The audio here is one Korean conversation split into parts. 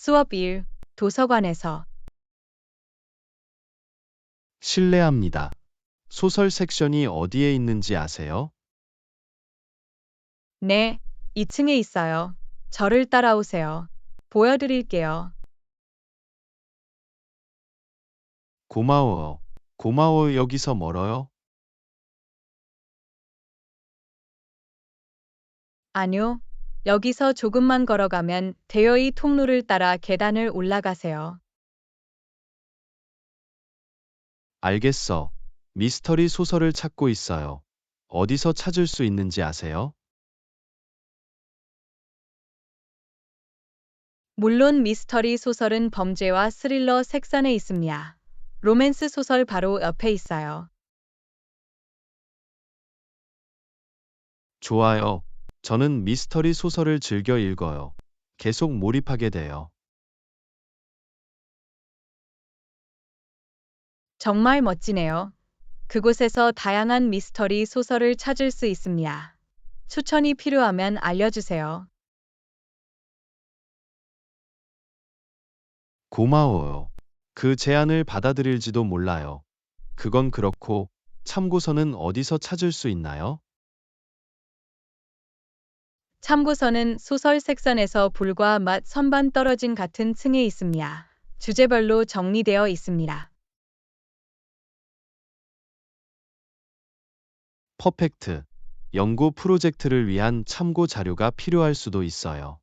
수업 1. 도서관에서. 실례합니다. 소설 섹션이 어디에 있는지 아세요? 네, 2층에 있어요. 저를 따라오세요. 보여드릴게요. 고마워요. 고마워요. 여기서 멀어요? 아니요. 여기서 조금만 걸어가면 돼요. 이 통로를 따라 계단을 올라가세요. 알겠어. 미스터리 소설을 찾고 있어요. 어디서 찾을 수 있는지 아세요? 물론 미스터리 소설은 범죄와 스릴러 섹션에 있습니다. 로맨스 소설 바로 옆에 있어요. 좋아요. 저는 미스터리 소설을 즐겨 읽어요. 계속 몰입하게 돼요. 정말 멋지네요. 그곳에서 다양한 미스터리 소설을 찾을 수 있습니다. 추천이 필요하면 알려주세요. 고마워요. 그 제안을 받아들일지도 몰라요. 그건 그렇고, 참고서는 어디서 찾을 수 있나요? 참고서는 소설 섹션에서 불과 맛 선반 떨어진 같은 층에 있습니다. 주제별로 정리되어 있습니다. 퍼펙트. 연구 프로젝트를 위한 참고 자료가 필요할 수도 있어요.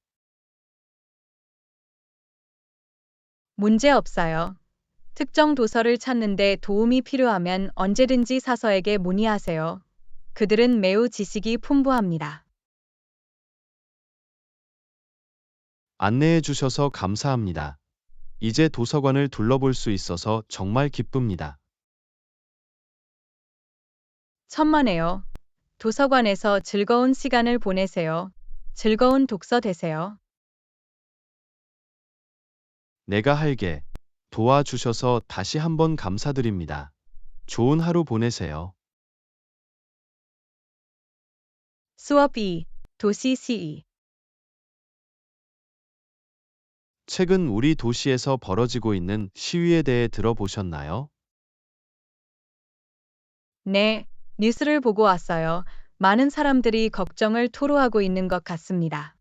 문제 없어요. 특정 도서를 찾는데 도움이 필요하면 언제든지 사서에게 문의하세요. 그들은 매우 지식이 풍부합니다. 안내해 주셔서 감사합니다. 이제 도서관을 둘러볼 수 있어서 정말 기쁩니다. 천만에요. 도서관에서 즐거운 시간을 보내세요. 즐거운 독서 되세요. 내가 할게. 도와주셔서 다시 한번 감사드립니다. 좋은 하루 보내세요. 수업 2. 도시 시위. 최근 우리 도시에서 벌어지고 있는 시위에 대해 들어보셨나요? 네, 뉴스를 보고 왔어요. 많은 사람들이 걱정을 토로하고 있는 것 같습니다.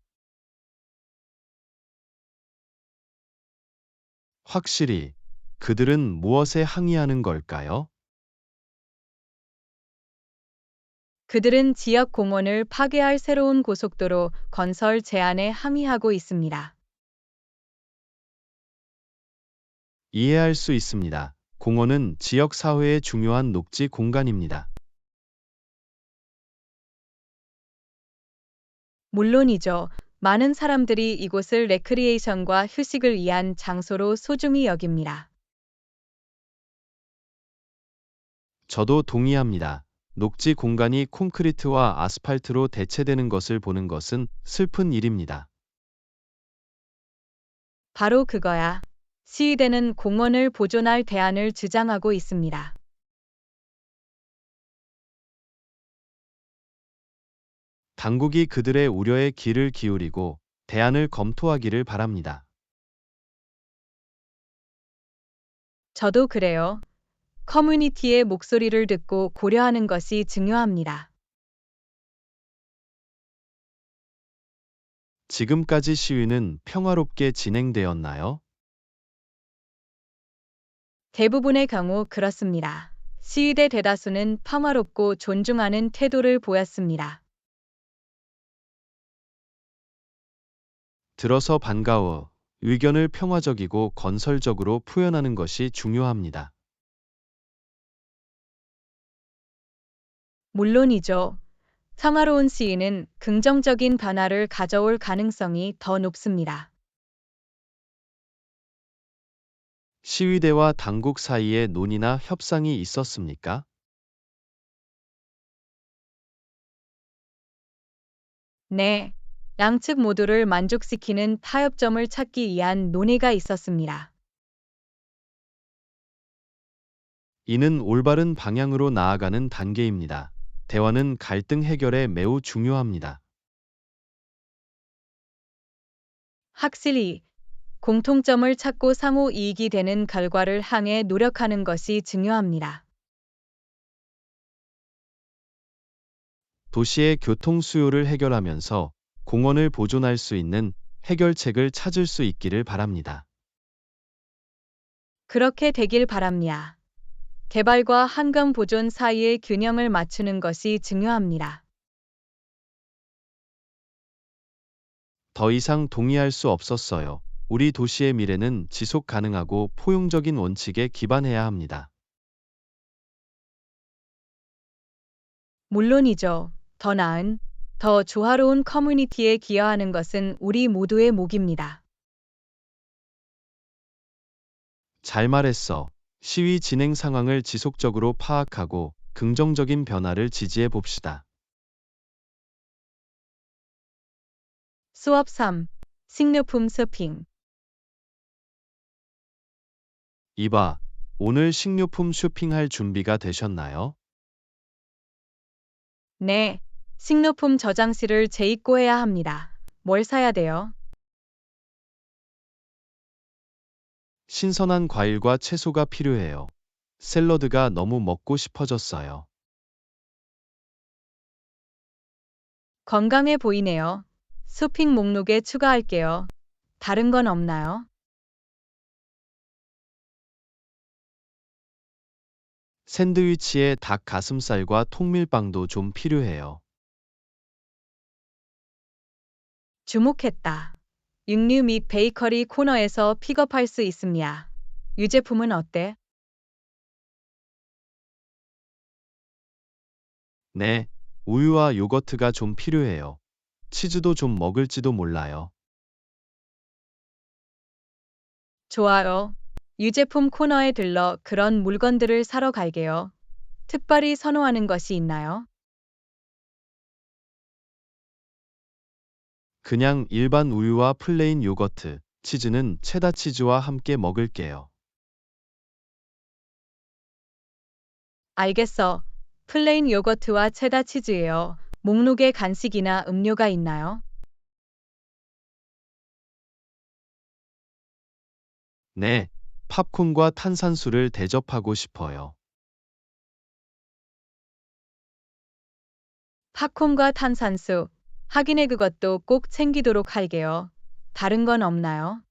확실히 그들은 무엇에 항의하는 걸까요? 그들은 지역 공원을 파괴할 새로운 고속도로 건설 제안에 항의하고 있습니다. 이해할 수 있습니다. 공원은 지역 사회의 중요한 녹지 공간입니다. 물론이죠. 많은 사람들이 이곳을 레크리에이션과 휴식을 위한 장소로 소중히 여깁니다. 저도 동의합니다. 녹지 공간이 콘크리트와 아스팔트로 대체되는 것을 보는 것은 슬픈 일입니다. 바로 그거야. 시위대는 공원을 보존할 대안을 주장하고 있습니다. 당국이 그들의 우려에 귀를 기울이고 대안을 검토하기를 바랍니다. 저도 그래요. 커뮤니티의 목소리를 듣고 고려하는 것이 중요합니다. 지금까지 시위는 평화롭게 진행되었나요? 대부분의 경우 그렇습니다. 시위대 대다수는 평화롭고 존중하는 태도를 보였습니다. 들어서 반가워. 의견을 평화적이고 건설적으로 표현하는 것이 중요합니다. 물론이죠. 평화로운 시위는 긍정적인 변화를 가져올 가능성이 더 높습니다. 시위대와 당국 사이에 논의나 협상이 있었습니까? 네, 양측 모두를 만족시키는 타협점을 찾기 위한 논의가 있었습니다. 이는 올바른 방향으로 나아가는 단계입니다. 대화는 갈등 해결에 매우 중요합니다. 확실히 공통점을 찾고 상호 이익이 되는 결과를 향해 노력하는 것이 중요합니다. 도시의 교통 수요를 해결하면서 공원을 보존할 수 있는 해결책을 찾을 수 있기를 바랍니다. 그렇게 되길 바랍니다. 개발과 환경 보존 사이의 균형을 맞추는 것이 중요합니다. 더 이상 동의할 수 없었어요. 우리 도시의 미래는 지속 가능하고 포용적인 원칙에 기반해야 합니다. 물론이죠. 더 나은, 더 조화로운 커뮤니티에 기여하는 것은 우리 모두의 몫입니다. 잘 말했어. 시위 진행 상황을 지속적으로 파악하고 긍정적인 변화를 지지해 봅시다. 수업 3. 식료품 쇼핑. 이봐, 오늘 식료품 쇼핑할 준비가 되셨나요? 네, 식료품 저장실을 재입고해야 합니다. 뭘 사야 돼요? 신선한 과일과 채소가 필요해요. 샐러드가 너무 먹고 싶어졌어요. 건강해 보이네요. 쇼핑 목록에 추가할게요. 다른 건 없나요? 샌드위치에 닭 가슴살과 통밀빵도 좀 필요해요. 주목했다. 육류 및 베이커리 코너에서 픽업할 수 있습니다. 유제품은 어때? 네, 우유와 요거트가 좀 필요해요. 치즈도 좀 먹을지도 몰라요. 좋아요. 유제품 코너에 들러 그런 물건들을 사러 갈게요. 특별히 선호하는 것이 있나요? 그냥 일반 우유와 플레인 요거트, 치즈는 체다 치즈와 함께 먹을게요. 알겠어. 플레인 요거트와 체다 치즈예요. 목록에 간식이나 음료가 있나요? 네, 팝콘과 탄산수를 대접하고 싶어요. 팝콘과 탄산수. 하긴에 그것도 꼭 챙기도록 할게요. 다른 건 없나요?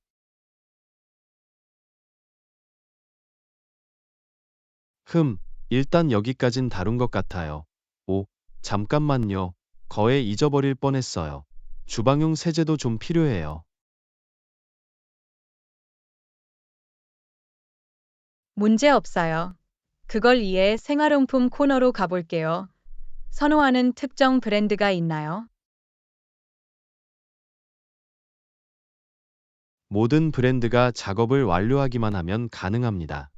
일단 여기까진 다룬 것 같아요. 오, 잠깐만요. 거의 잊어버릴 뻔했어요. 주방용 세제도 좀 필요해요. 문제 없어요. 그걸 이해 생활용품 코너로 가볼게요. 선호하는 특정 브랜드가 있나요? 모든 브랜드가 작업을 완료하기만 하면 가능합니다.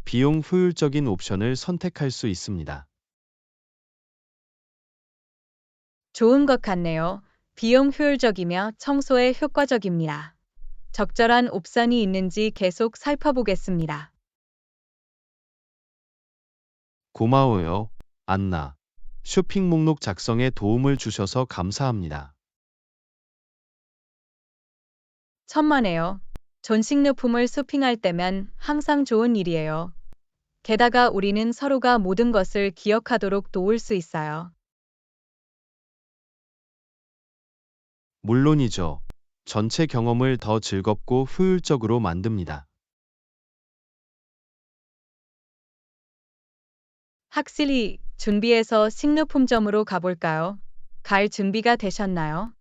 비용 효율적인 옵션을 선택할 수 있습니다. 좋은 것 같네요. 비용 효율적이며 청소에 효과적입니다. 적절한 옵션이 있는지 계속 살펴보겠습니다. 고마워요, 안나. 쇼핑 목록 작성에 도움을 주셔서 감사합니다. 천만에요. 전식료품을 쇼핑할 때면 항상 좋은 일이에요. 게다가 우리는 서로가 모든 것을 기억하도록 도울 수 있어요. 물론이죠. 전체 경험을 더 즐겁고 효율적으로 만듭니다. 확실히 준비해서 식료품점으로 가볼까요? 갈 준비가 되셨나요?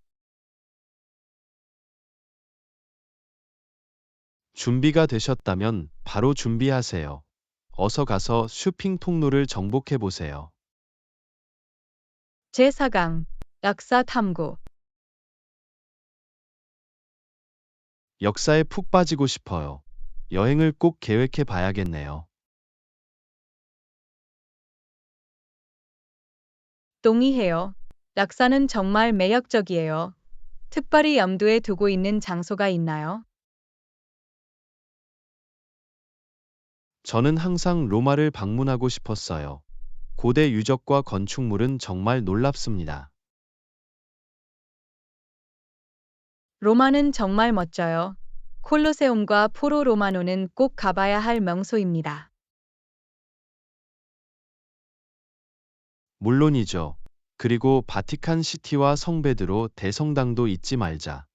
준비가 되셨다면 바로 준비하세요. 어서 가서 쇼핑 통로를 정복해 보세요. 제4강 역사 탐구. 역사에 푹 빠지고 싶어요. 여행을 꼭 계획해 봐야겠네요. 동의해요. 역사는 정말 매력적이에요. 특별히 염두에 두고 있는 장소가 있나요? 저는 항상 로마를 방문하고 싶었어요. 고대 유적과 건축물은 정말 놀랍습니다. 로마는 정말 멋져요. 콜로세움과 포로 로마노는 꼭 가봐야 할 명소입니다. 물론이죠. 그리고 바티칸 시티와 성베드로 대성당도 잊지 말자.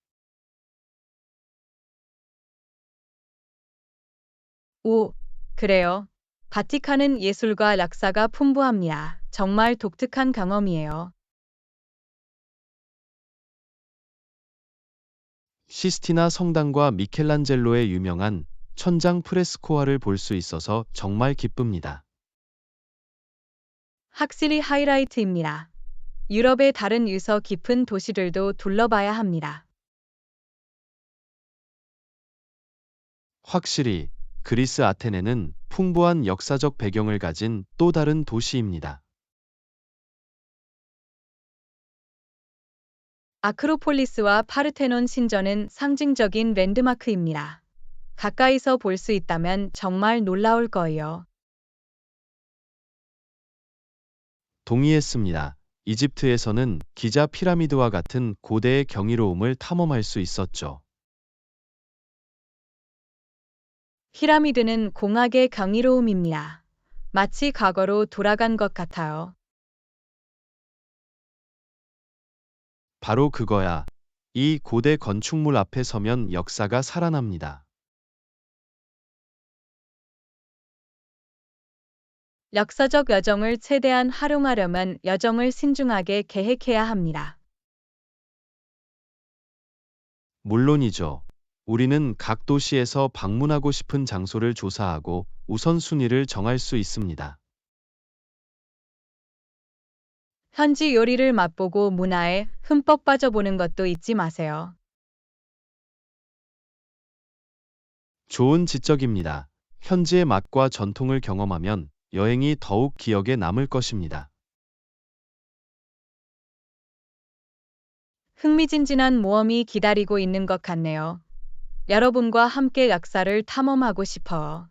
오, 그래요. 바티칸은 예술과 락사가 풍부합니다. 정말 독특한 경험이에요. 시스티나 성당과 미켈란젤로의 유명한 천장 프레스코화를 볼 수 있어서 정말 기쁩니다. 확실히 하이라이트입니다. 유럽의 다른 유서 깊은 도시들도 둘러봐야 합니다. 확실히 그리스 아테네는 풍부한 역사적 배경을 가진 또 다른 도시입니다. 아크로폴리스와 파르테논 신전은 상징적인 랜드마크입니다. 가까이서 볼 수 있다면 정말 놀라울 거예요. 동의했습니다. 이집트에서는 기자 피라미드와 같은 고대의 경이로움을 탐험할 수 있었죠. 피라미드는 공학의 경이로움입니다. 마치 과거로 돌아간 것 같아요. 바로 그거야. 이 고대 건축물 앞에 서면 역사가 살아납니다. 역사적 여정을 최대한 활용하려면 여정을 신중하게 계획해야 합니다. 물론이죠. 우리는 각 도시에서 방문하고 싶은 장소를 조사하고 우선순위를 정할 수 있습니다. 현지 요리를 맛보고 문화에 흠뻑 빠져보는 것도 잊지 마세요. 좋은 지적입니다. 현지의 맛과 전통을 경험하면 여행이 더욱 기억에 남을 것입니다. 흥미진진한 모험이 기다리고 있는 것 같네요. 여러분과 함께 역사를 탐험하고 싶어요.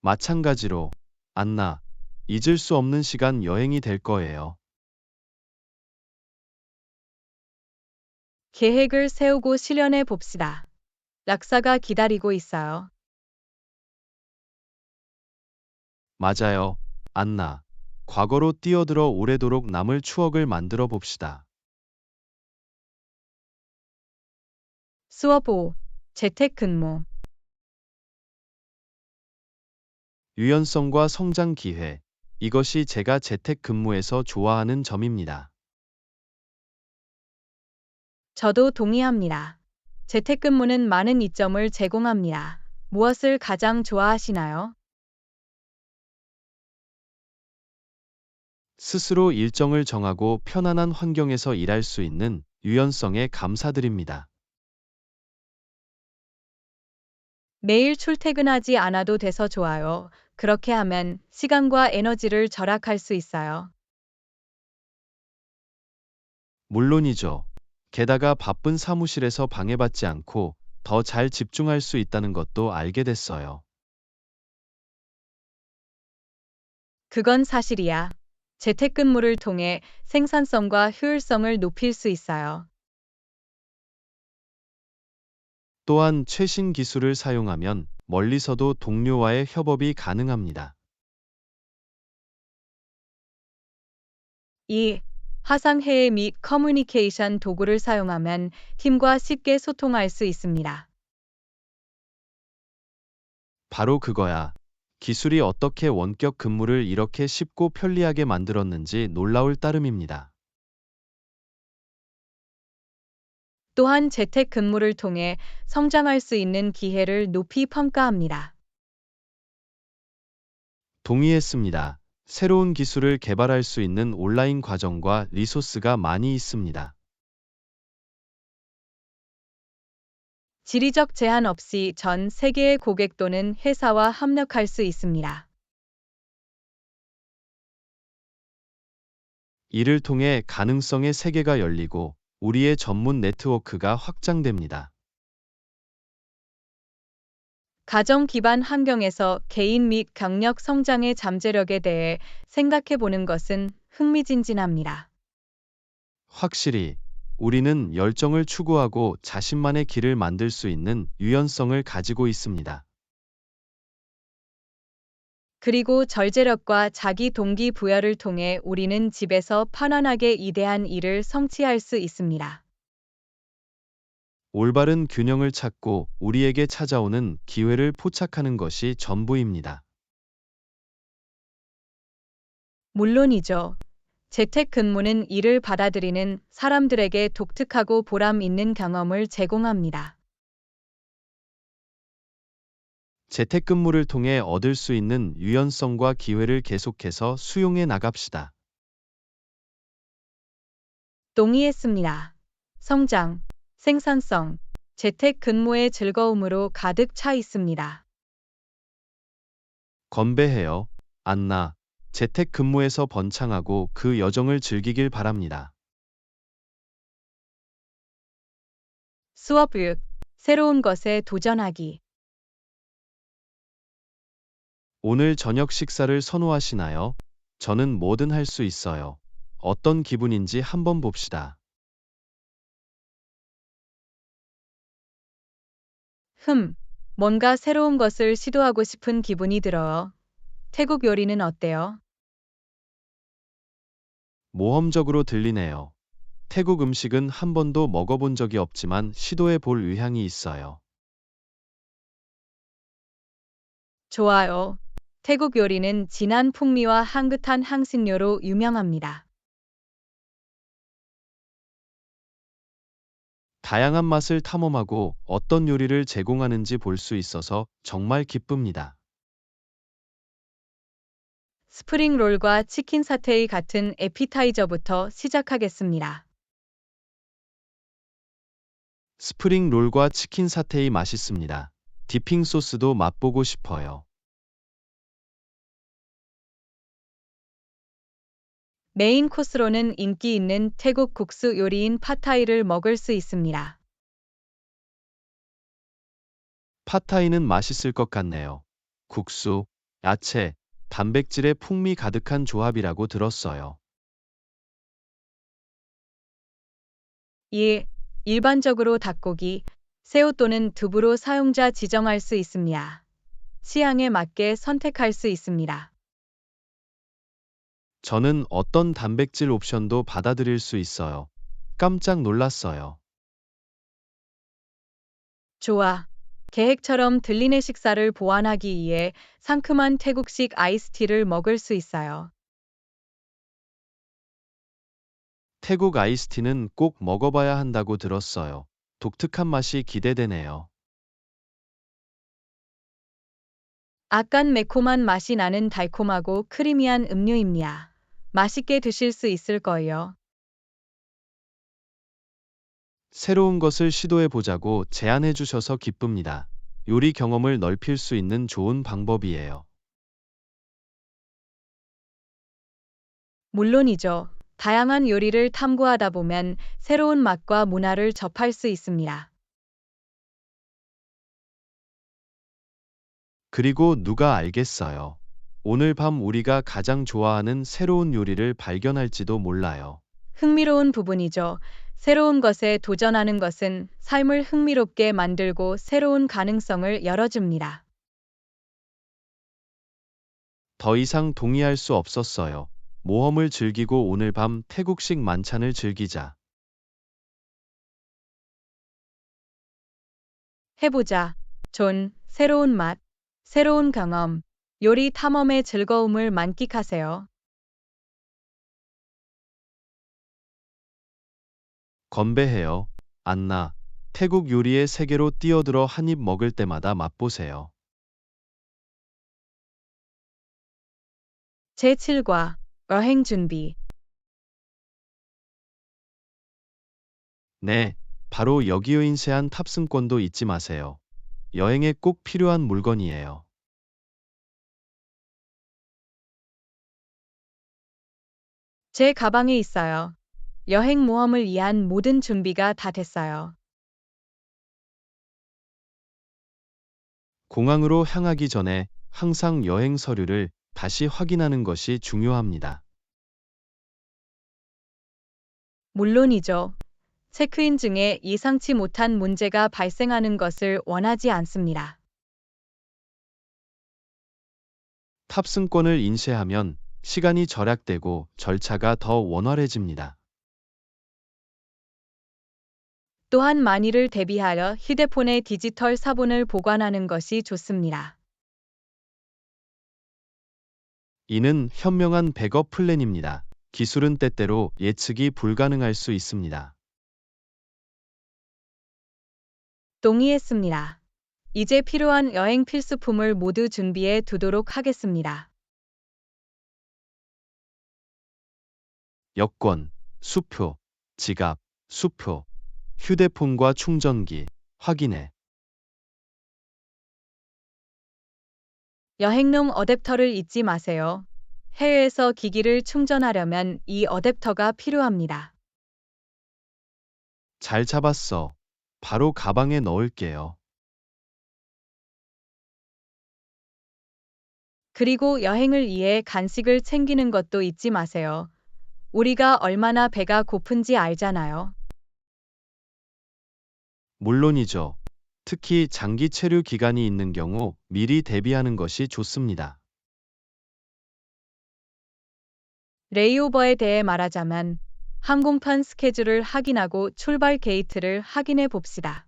마찬가지로, 안나, 잊을 수 없는 시간 여행이 될 거예요. 계획을 세우고 실현해 봅시다. 역사가 기다리고 있어요. 맞아요, 안나. 과거로 뛰어들어 오래도록 남을 추억을 만들어 봅시다. 수업 5. 재택근무. 유연성과 성장 기회. 이것이 제가 재택근무에서 좋아하는 점입니다. 저도 동의합니다. 재택근무는 많은 이점을 제공합니다. 무엇을 가장 좋아하시나요? 스스로 일정을 정하고 편안한 환경에서 일할 수 있는 유연성에 감사드립니다. 매일 출퇴근하지 않아도 돼서 좋아요. 그렇게 하면 시간과 에너지를 절약할 수 있어요. 물론이죠. 게다가 바쁜 사무실에서 방해받지 않고 더 잘 집중할 수 있다는 것도 알게 됐어요. 그건 사실이야. 재택근무를 통해 생산성과 효율성을 높일 수 있어요. 또한 최신 기술을 사용하면 멀리서도 동료와의 협업이 가능합니다. 2. 화상회의 및 커뮤니케이션 도구를 사용하면 팀과 쉽게 소통할 수 있습니다. 바로 그거야. 기술이 어떻게 원격 근무를 이렇게 쉽고 편리하게 만들었는지 놀라울 따름입니다. 또한 재택근무를 통해 성장할 수 있는 기회를 높이 평가합니다. 동의했습니다. 새로운 기술을 개발할 수 있는 온라인 과정과 리소스가 많이 있습니다. 지리적 제한 없이 전 세계의 고객 또는 회사와 협력할 수 있습니다. 이를 통해 가능성의 세계가 열리고 우리의 전문 네트워크가 확장됩니다. 가정 기반 환경에서 개인 및 경력 성장의 잠재력에 대해 생각해 보는 것은 흥미진진합니다. 확실히 우리는 열정을 추구하고 자신만의 길을 만들 수 있는 유연성을 가지고 있습니다. 그리고 절제력과 자기 동기부여를 통해 우리는 집에서 편안하게 이대한 일을 성취할 수 있습니다. 올바른 균형을 찾고 우리에게 찾아오는 기회를 포착하는 것이 전부입니다. 물론이죠. 재택근무는 이를 받아들이는 사람들에게 독특하고 보람 있는 경험을 제공합니다. 재택근무를 통해 얻을 수 있는 유연성과 기회를 계속해서 수용해 나갑시다. 동의했습니다. 성장, 생산성, 재택근무의 즐거움으로 가득 차 있습니다. 건배해요, 안나. 재택근무에서 번창하고 그 여정을 즐기길 바랍니다. 수업 6. 새로운 것에 도전하기. 오늘 저녁 식사를 선호하시나요? 저는 뭐든 할 수 있어요. 어떤 기분인지 한번 봅시다. 뭔가 새로운 것을 시도하고 싶은 기분이 들어요. 태국 요리는 어때요? 모험적으로 들리네요. 태국 음식은 한 번도 먹어본 적이 없지만 시도해 볼 의향이 있어요. 좋아요. 태국 요리는 진한 풍미와 향긋한 향신료로 유명합니다. 다양한 맛을 탐험하고 어떤 요리를 제공하는지 볼 수 있어서 정말 기쁩니다. 스프링 롤과 치킨 사테이 같은 에피타이저부터 시작하겠습니다. 스프링 롤과 치킨 사테이 맛있습니다. 디핑 소스도 맛보고 싶어요. 메인 코스로는 인기 있는 태국 국수 요리인 팟타이를 먹을 수 있습니다. 팟타이는 맛있을 것 같네요. 국수, 야채, 단백질의 풍미 가득한 조합이라고 들었어요. 일반적으로 닭고기, 새우 또는 두부로 사용자 지정할 수 있습니다. 취향에 맞게 선택할 수 있습니다. 저는 어떤 단백질 옵션도 받아들일 수 있어요. 깜짝 놀랐어요. 좋아. 계획처럼 들리네 식사를 보완하기 위해 상큼한 태국식 아이스티를 먹을 수 있어요. 태국 아이스티는 꼭 먹어봐야 한다고 들었어요. 독특한 맛이 기대되네요. 약간 매콤한 맛이 나는 달콤하고 크리미한 음료입니다. 맛있게 드실 수 있을 거예요. 새로운 것을 시도해 보자고 제안해 주셔서 기쁩니다. 요리 경험을 넓힐 수 있는 좋은 방법이에요. 물론이죠. 다양한 요리를 탐구하다 보면 새로운 맛과 문화를 접할 수 있습니다. 그리고 누가 알겠어요. 오늘 밤 우리가 가장 좋아하는 새로운 요리를 발견할지도 몰라요. 흥미로운 부분이죠. 새로운 것에 도전하는 것은 삶을 흥미롭게 만들고 새로운 가능성을 열어줍니다. 더 이상 동의할 수 없었어요. 모험을 즐기고 오늘 밤 태국식 만찬을 즐기자. 해보자. 새로운 맛, 새로운 경험, 요리 탐험의 즐거움을 만끽하세요. 건배해요, 안나. 태국 요리의 세계로 뛰어들어 한 입 먹을 때마다 맛보세요. 제7과 여행 준비. 네, 바로 여기요. 인쇄한 탑승권도 잊지 마세요. 여행에 꼭 필요한 물건이에요. 제 가방에 있어요. 여행 모험을 위한 모든 준비가 다 됐어요. 공항으로 향하기 전에 항상 여행 서류를 다시 확인하는 것이 중요합니다. 물론이죠. 체크인 중에 예상치 못한 문제가 발생하는 것을 원하지 않습니다. 탑승권을 인쇄하면 시간이 절약되고 절차가 더 원활해집니다. 또한 만일을 대비하여 휴대폰에 디지털 사본을 보관하는 것이 좋습니다. 이는 현명한 백업 플랜입니다. 기술은 때때로 예측이 불가능할 수 있습니다. 동의했습니다. 이제 필요한 여행 필수품을 모두 준비해 두도록 하겠습니다. 여권, 수표, 지갑, 수표, 휴대폰과 충전기, 확인해. 여행용 어댑터를 잊지 마세요. 해외에서 기기를 충전하려면 이 어댑터가 필요합니다. 잘 잡았어. 바로 가방에 넣을게요. 그리고 여행을 위해 간식을 챙기는 것도 잊지 마세요. 우리가 얼마나 배가 고픈지 알잖아요. 물론이죠. 특히 장기 체류 기간이 있는 경우 미리 대비하는 것이 좋습니다. 레이오버에 대해 말하자면 항공편 스케줄을 확인하고 출발 게이트를 확인해 봅시다.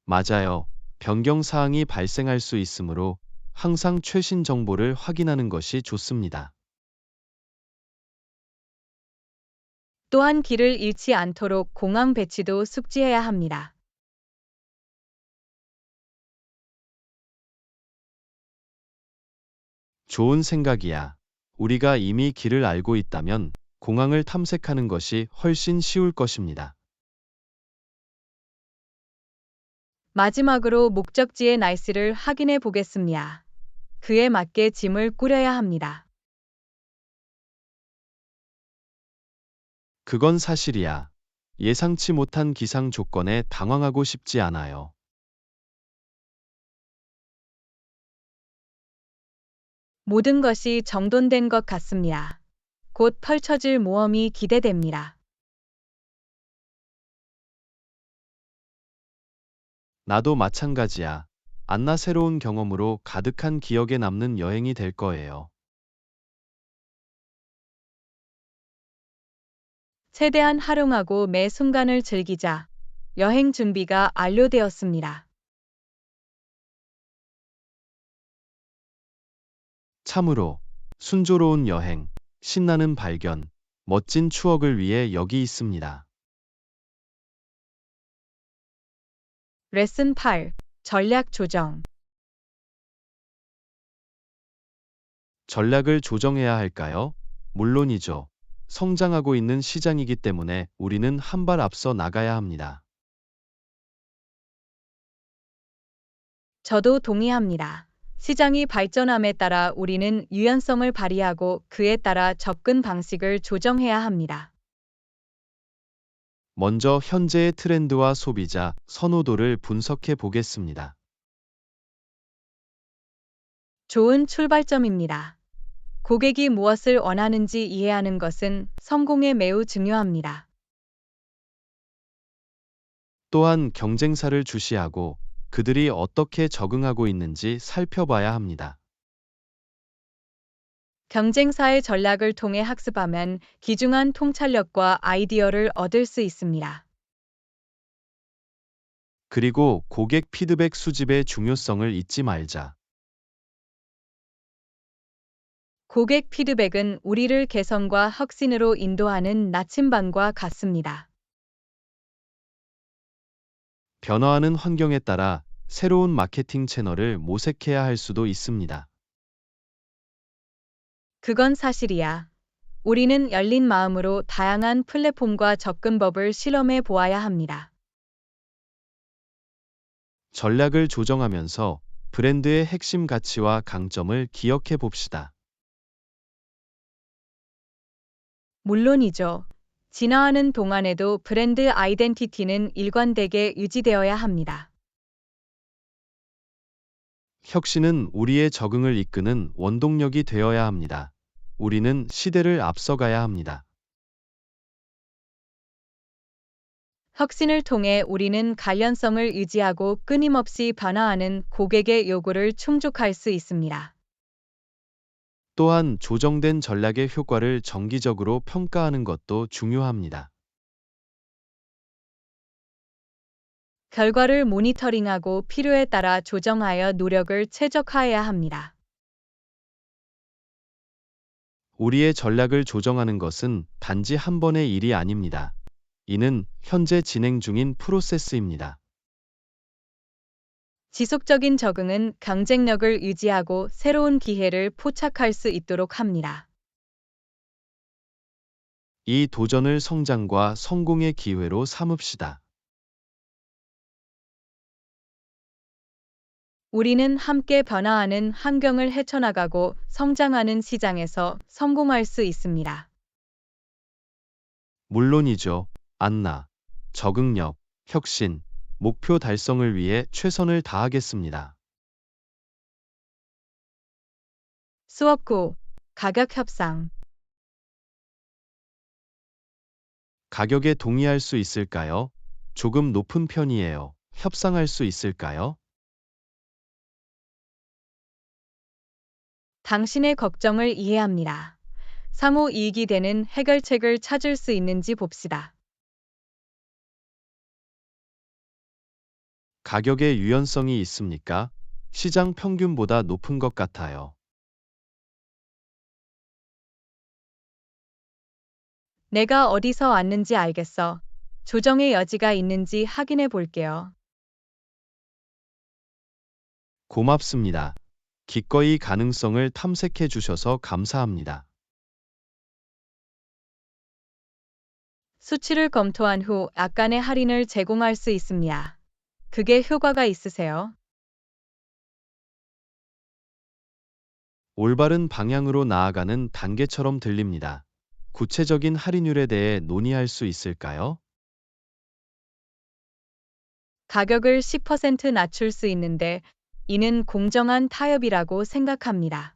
맞아요. 변경 사항이 발생할 수 있으므로 항상 최신 정보를 확인하는 것이 좋습니다. 또한 길을 잃지 않도록 공항 배치도 숙지해야 합니다. 좋은 생각이야. 우리가 이미 길을 알고 있다면 공항을 탐색하는 것이 훨씬 쉬울 것입니다. 마지막으로 목적지의 날씨를 확인해 보겠습니다. 그에 맞게 짐을 꾸려야 합니다. 그건 사실이야. 예상치 못한 기상 조건에 당황하고 싶지 않아요. 모든 것이 정돈된 것 같습니다. 곧 펼쳐질 모험이 기대됩니다. 나도 마찬가지야. 안나 새로운 경험으로 가득한 기억에 남는 여행이 될 거예요. 최대한 활용하고 매 순간을 즐기자. 여행 준비가 완료되었습니다. 참으로 순조로운 여행, 신나는 발견, 멋진 추억을 위해 여기 있습니다. 레슨 8. 전략 조정. 전략을 조정해야 할까요? 물론이죠. 성장하고 있는 시장이기 때문에 우리는 한 발 앞서 나가야 합니다. 저도 동의합니다. 시장이 발전함에 따라 우리는 유연성을 발휘하고 그에 따라 접근 방식을 조정해야 합니다. 먼저 현재의 트렌드와 소비자 선호도를 분석해 보겠습니다. 좋은 출발점입니다. 고객이 무엇을 원하는지 이해하는 것은 성공에 매우 중요합니다. 또한 경쟁사를 주시하고 그들이 어떻게 적응하고 있는지 살펴봐야 합니다. 경쟁사의 전략을 통해 학습하면 귀중한 통찰력과 아이디어를 얻을 수 있습니다. 그리고 고객 피드백 수집의 중요성을 잊지 말자. 고객 피드백은 우리를 개선과 혁신으로 인도하는 나침반과 같습니다. 변화하는 환경에 따라 새로운 마케팅 채널을 모색해야 할 수도 있습니다. 그건 사실이야. 우리는 열린 마음으로 다양한 플랫폼과 접근법을 실험해 보아야 합니다. 전략을 조정하면서 브랜드의 핵심 가치와 강점을 기억해 봅시다. 물론이죠. 진화하는 동안에도 브랜드 아이덴티티는 일관되게 유지되어야 합니다. 혁신은 우리의 적응을 이끄는 원동력이 되어야 합니다. 우리는 시대를 앞서가야 합니다. 혁신을 통해 우리는 관련성을 유지하고 끊임없이 변화하는 고객의 요구를 충족할 수 있습니다. 또한 조정된 전략의 효과를 정기적으로 평가하는 것도 중요합니다. 결과를 모니터링하고 필요에 따라 조정하여 노력을 최적화해야 합니다. 우리의 전략을 조정하는 것은 단지 한 번의 일이 아닙니다. 이는 현재 진행 중인 프로세스입니다. 지속적인 적응은 경쟁력을 유지하고 새로운 기회를 포착할 수 있도록 합니다. 이 도전을 성장과 성공의 기회로 삼읍시다. 우리는 함께 변화하는 환경을 헤쳐나가고 성장하는 시장에서 성공할 수 있습니다. 물론이죠. 안나. 적응력, 혁신, 목표 달성을 위해 최선을 다하겠습니다. 수업 9. 가격 협상. 가격에 동의할 수 있을까요? 조금 높은 편이에요. 협상할 수 있을까요? 당신의 걱정을 이해합니다. 상호 이익이 되는 해결책을 찾을 수 있는지 봅시다. 가격의 유연성이 있습니까? 시장 평균보다 높은 것 같아요. 내가 어디서 왔는지 알겠어. 조정의 여지가 있는지 확인해 볼게요. 고맙습니다. 기꺼이 가능성을 탐색해 주셔서 감사합니다. 수치를 검토한 후 약간의 할인을 제공할 수 있습니다. 그게 효과가 있으세요? 올바른 방향으로 나아가는 단계처럼 들립니다. 구체적인 할인율에 대해 논의할 수 있을까요? 가격을 10% 낮출 수 있는데 이는 공정한 타협이라고 생각합니다.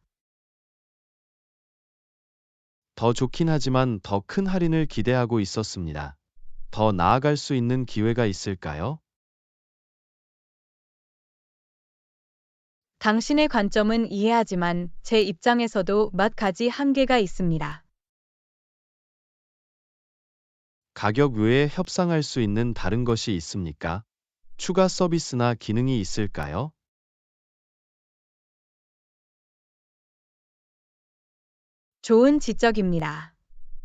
더 좋긴 하지만 더 큰 할인을 기대하고 있었습니다. 더 나아갈 수 있는 기회가 있을까요? 당신의 관점은 이해하지만 제 입장에서도 몇 가지 한계가 있습니다. 가격 외에 협상할 수 있는 다른 것이 있습니까? 추가 서비스나 기능이 있을까요? 좋은 지적입니다.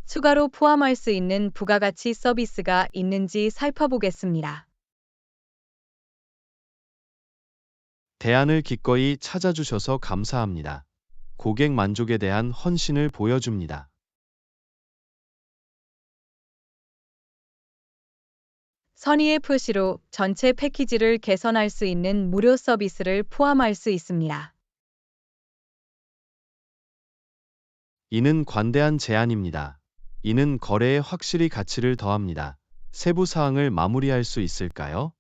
추가로 포함할 수 있는 부가가치 서비스가 있는지 살펴보겠습니다. 대안을 기꺼이 찾아주셔서 감사합니다. 고객 만족에 대한 헌신을 보여줍니다. 선의의 표시로 전체 패키지를 개선할 수 있는 무료 서비스를 포함할 수 있습니다. 이는 관대한 제안입니다. 이는 거래에 확실히 가치를 더합니다. 세부 사항을 마무리할 수 있을까요?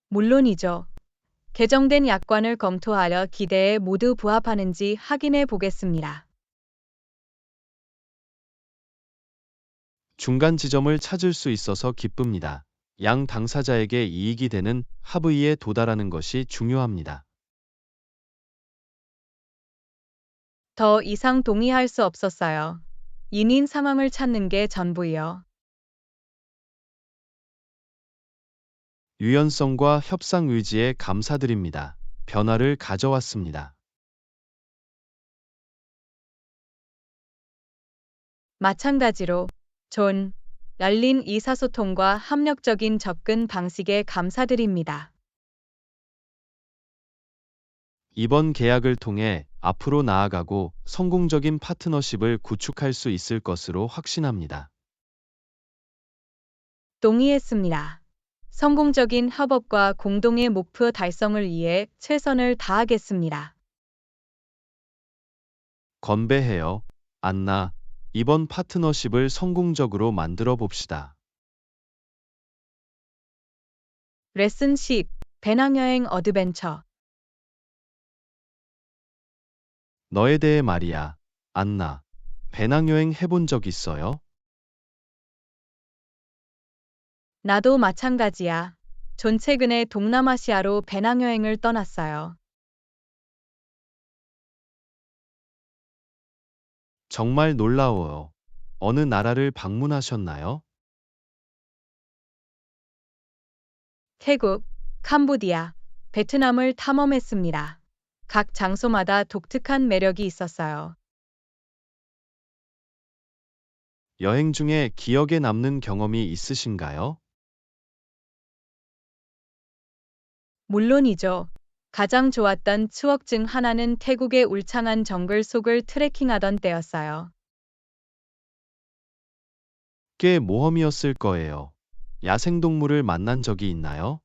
물론이죠. 개정된 약관을 검토하여 기대에 모두 부합하는지 확인해 보겠습니다. 중간 지점을 찾을 수 있어서 기쁩니다. 양 당사자에게 이익이 되는 합의에 도달하는 것이 중요합니다. 더 이상 동의할 수 없었어요. 인인 상황을 찾는 게 전부요. 유연성과 협상 의지에 감사드립니다. 변화를 가져왔습니다. 마찬가지로 존, 열린 의사소통과 합력적인 접근 방식에 감사드립니다. 이번 계약을 통해 앞으로 나아가고 성공적인 파트너십을 구축할 수 있을 것으로 확신합니다. 동의했습니다. 성공적인 협업과 공동의 목표 달성을 위해 최선을 다하겠습니다. 건배해요. 안나, 이번 파트너십을 성공적으로 만들어 봅시다. 레슨 10. 배낭여행 어드벤처. 너에 대해 말이야. 안나, 배낭여행 해본 적 있어요? 나도 마찬가지야. 전 최근에 동남아시아로 배낭여행을 떠났어요. 정말 놀라워요. 어느 나라를 방문하셨나요? 태국, 캄보디아, 베트남을 탐험했습니다. 각 장소마다 독특한 매력이 있었어요. 여행 중에 기억에 남는 경험이 있으신가요? 물론이죠. 가장 좋았던 추억 중 하나는 태국의 울창한 정글 속을 트레킹하던 때였어요. 꽤 모험이었을 거예요. 야생동물을 만난 적이 있나요?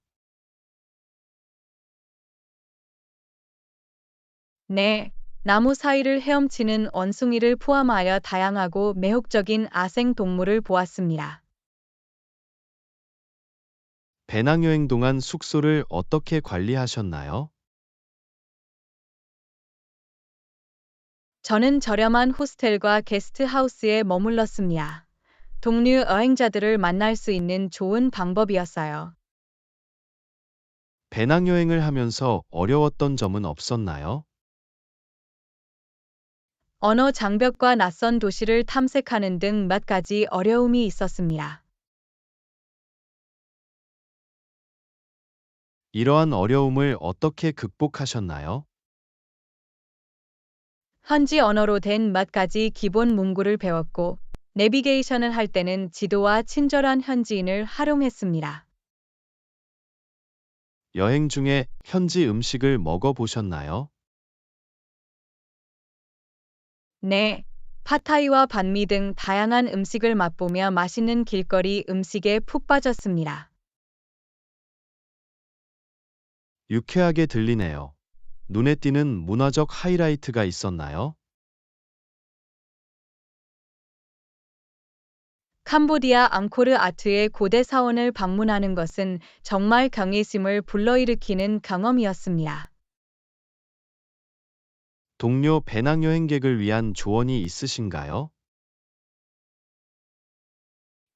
네, 나무 사이를 헤엄치는 원숭이를 포함하여 다양하고 매혹적인 아생 동물을 보았습니다. 배낭여행 동안 숙소를 어떻게 관리하셨나요? 저는 저렴한 호스텔과 게스트하우스에 머물렀습니다. 동료 여행자들을 만날 수 있는 좋은 방법이었어요. 배낭여행을 하면서 어려웠던 점은 없었나요? 언어 장벽과 낯선 도시를 탐색하는 등 몇 가지 어려움이 있었습니다. 이러한 어려움을 어떻게 극복하셨나요? 현지 언어로 된 몇 가지 기본 문구를 배웠고, 내비게이션을 할 때는 지도와 친절한 현지인을 활용했습니다. 여행 중에 현지 음식을 먹어보셨나요? 네, 팟타이와 반미 등 다양한 음식을 맛보며 맛있는 길거리 음식에 푹 빠졌습니다. 유쾌하게 들리네요. 눈에 띄는 문화적 하이라이트가 있었나요? 캄보디아 앙코르 아트의 고대 사원을 방문하는 것은 정말 경외심을 불러일으키는 경험이었습니다. 동료 배낭여행객을 위한 조언이 있으신가요?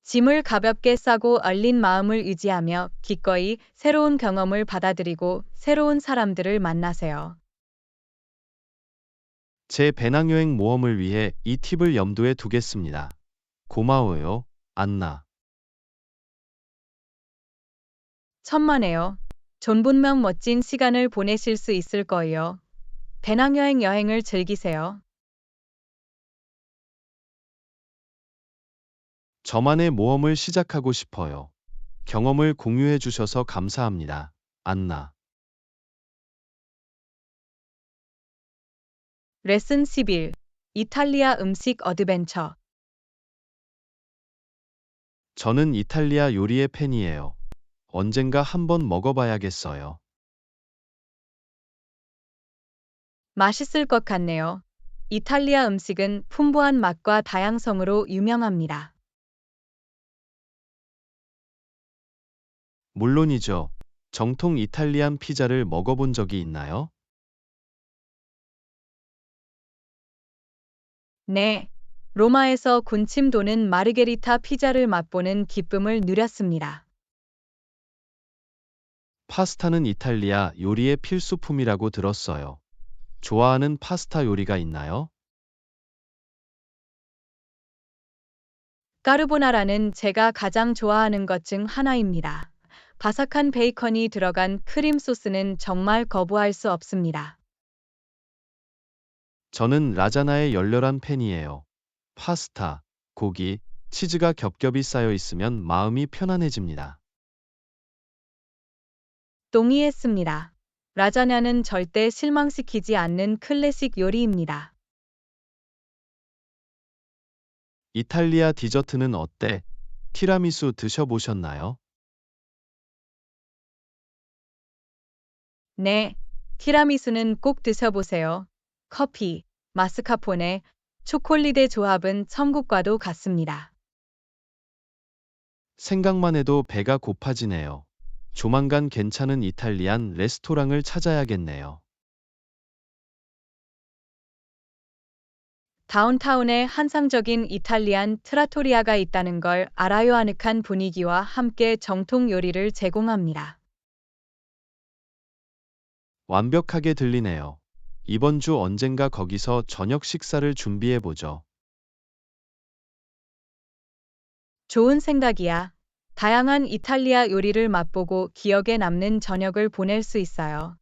짐을 가볍게 싸고 얼린 마음을 유지하며 기꺼이 새로운 경험을 받아들이고 새로운 사람들을 만나세요. 제 배낭여행 모험을 위해 이 팁을 염두에 두겠습니다. 고마워요, 안나. 천만에요. 존분명 멋진 시간을 보내실 수 있을 거예요. 배낭여행 여행을 즐기세요. 저만의 모험을 시작하고 싶어요. 경험을 공유해 주셔서 감사합니다, 안나. 레슨 11. 이탈리아 음식 어드벤처. 저는 이탈리아 요리의 팬이에요. 언젠가 한번 먹어봐야겠어요. 맛있을 것 같네요. 이탈리아 음식은 풍부한 맛과 다양성으로 유명합니다. 물론이죠. 정통 이탈리안 피자를 먹어본 적이 있나요? 네. 로마에서 군침 도는 마르게리타 피자를 맛보는 기쁨을 누렸습니다. 파스타는 이탈리아 요리의 필수품이라고 들었어요. 좋아하는 파스타 요리가 있나요? 까르보나라는 제가 가장 좋아하는 것 중 하나입니다. 바삭한 베이컨이 들어간 크림 소스는 정말 거부할 수 없습니다. 저는 라자나의 열렬한 팬이에요. 파스타, 고기, 치즈가 겹겹이 쌓여 있으면 마음이 편안해집니다. 동의했습니다. 라자냐는 절대 실망시키지 않는 클래식 요리입니다. 이탈리아 디저트는 어때? 티라미수 드셔보셨나요? 네, 티라미수는 꼭 드셔보세요. 커피, 마스카포네, 초콜릿의 조합은 천국과도 같습니다. 생각만 해도 배가 고파지네요. 조만간 괜찮은 이탈리안 레스토랑을 찾아야겠네요. 다운타운에 환상적인 이탈리안 트라토리아가 있다는 걸 알아요. 아늑한 분위기와 함께 정통 요리를 제공합니다. 완벽하게 들리네요. 이번 주 언젠가 거기서 저녁 식사를 준비해 보죠. 좋은 생각이야. 다양한 이탈리아 요리를 맛보고 기억에 남는 저녁을 보낼 수 있어요.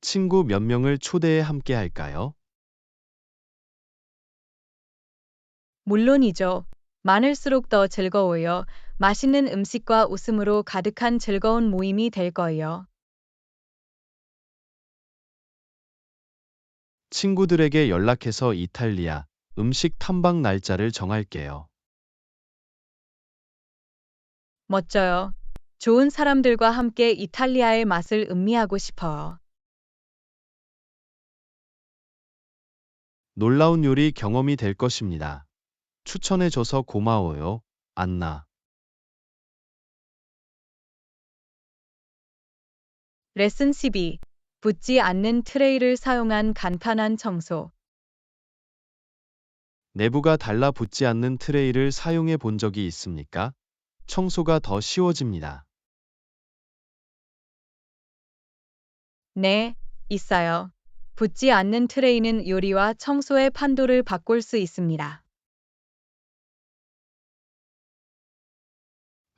친구 몇 명을 초대해 함께 할까요? 물론이죠. 많을수록 더 즐거워요. 맛있는 음식과 웃음으로 가득한 즐거운 모임이 될 거예요. 친구들에게 연락해서 이탈리아 음식 탐방 날짜를 정할게요. 멋져요. 좋은 사람들과 함께 이탈리아의 맛을 음미하고 싶어요. 놀라운 요리 경험이 될 것입니다. 추천해줘서 고마워요, 안나. 레슨 12. 붙지 않는 트레이를 사용한 간판한 청소. 내부가 달라붙지 않는 트레이를 사용해 본 적이 있습니까? 청소가 더 쉬워집니다. 네, 있어요. 붙지 않는 트레이는 요리와 청소의 판도를 바꿀 수 있습니다.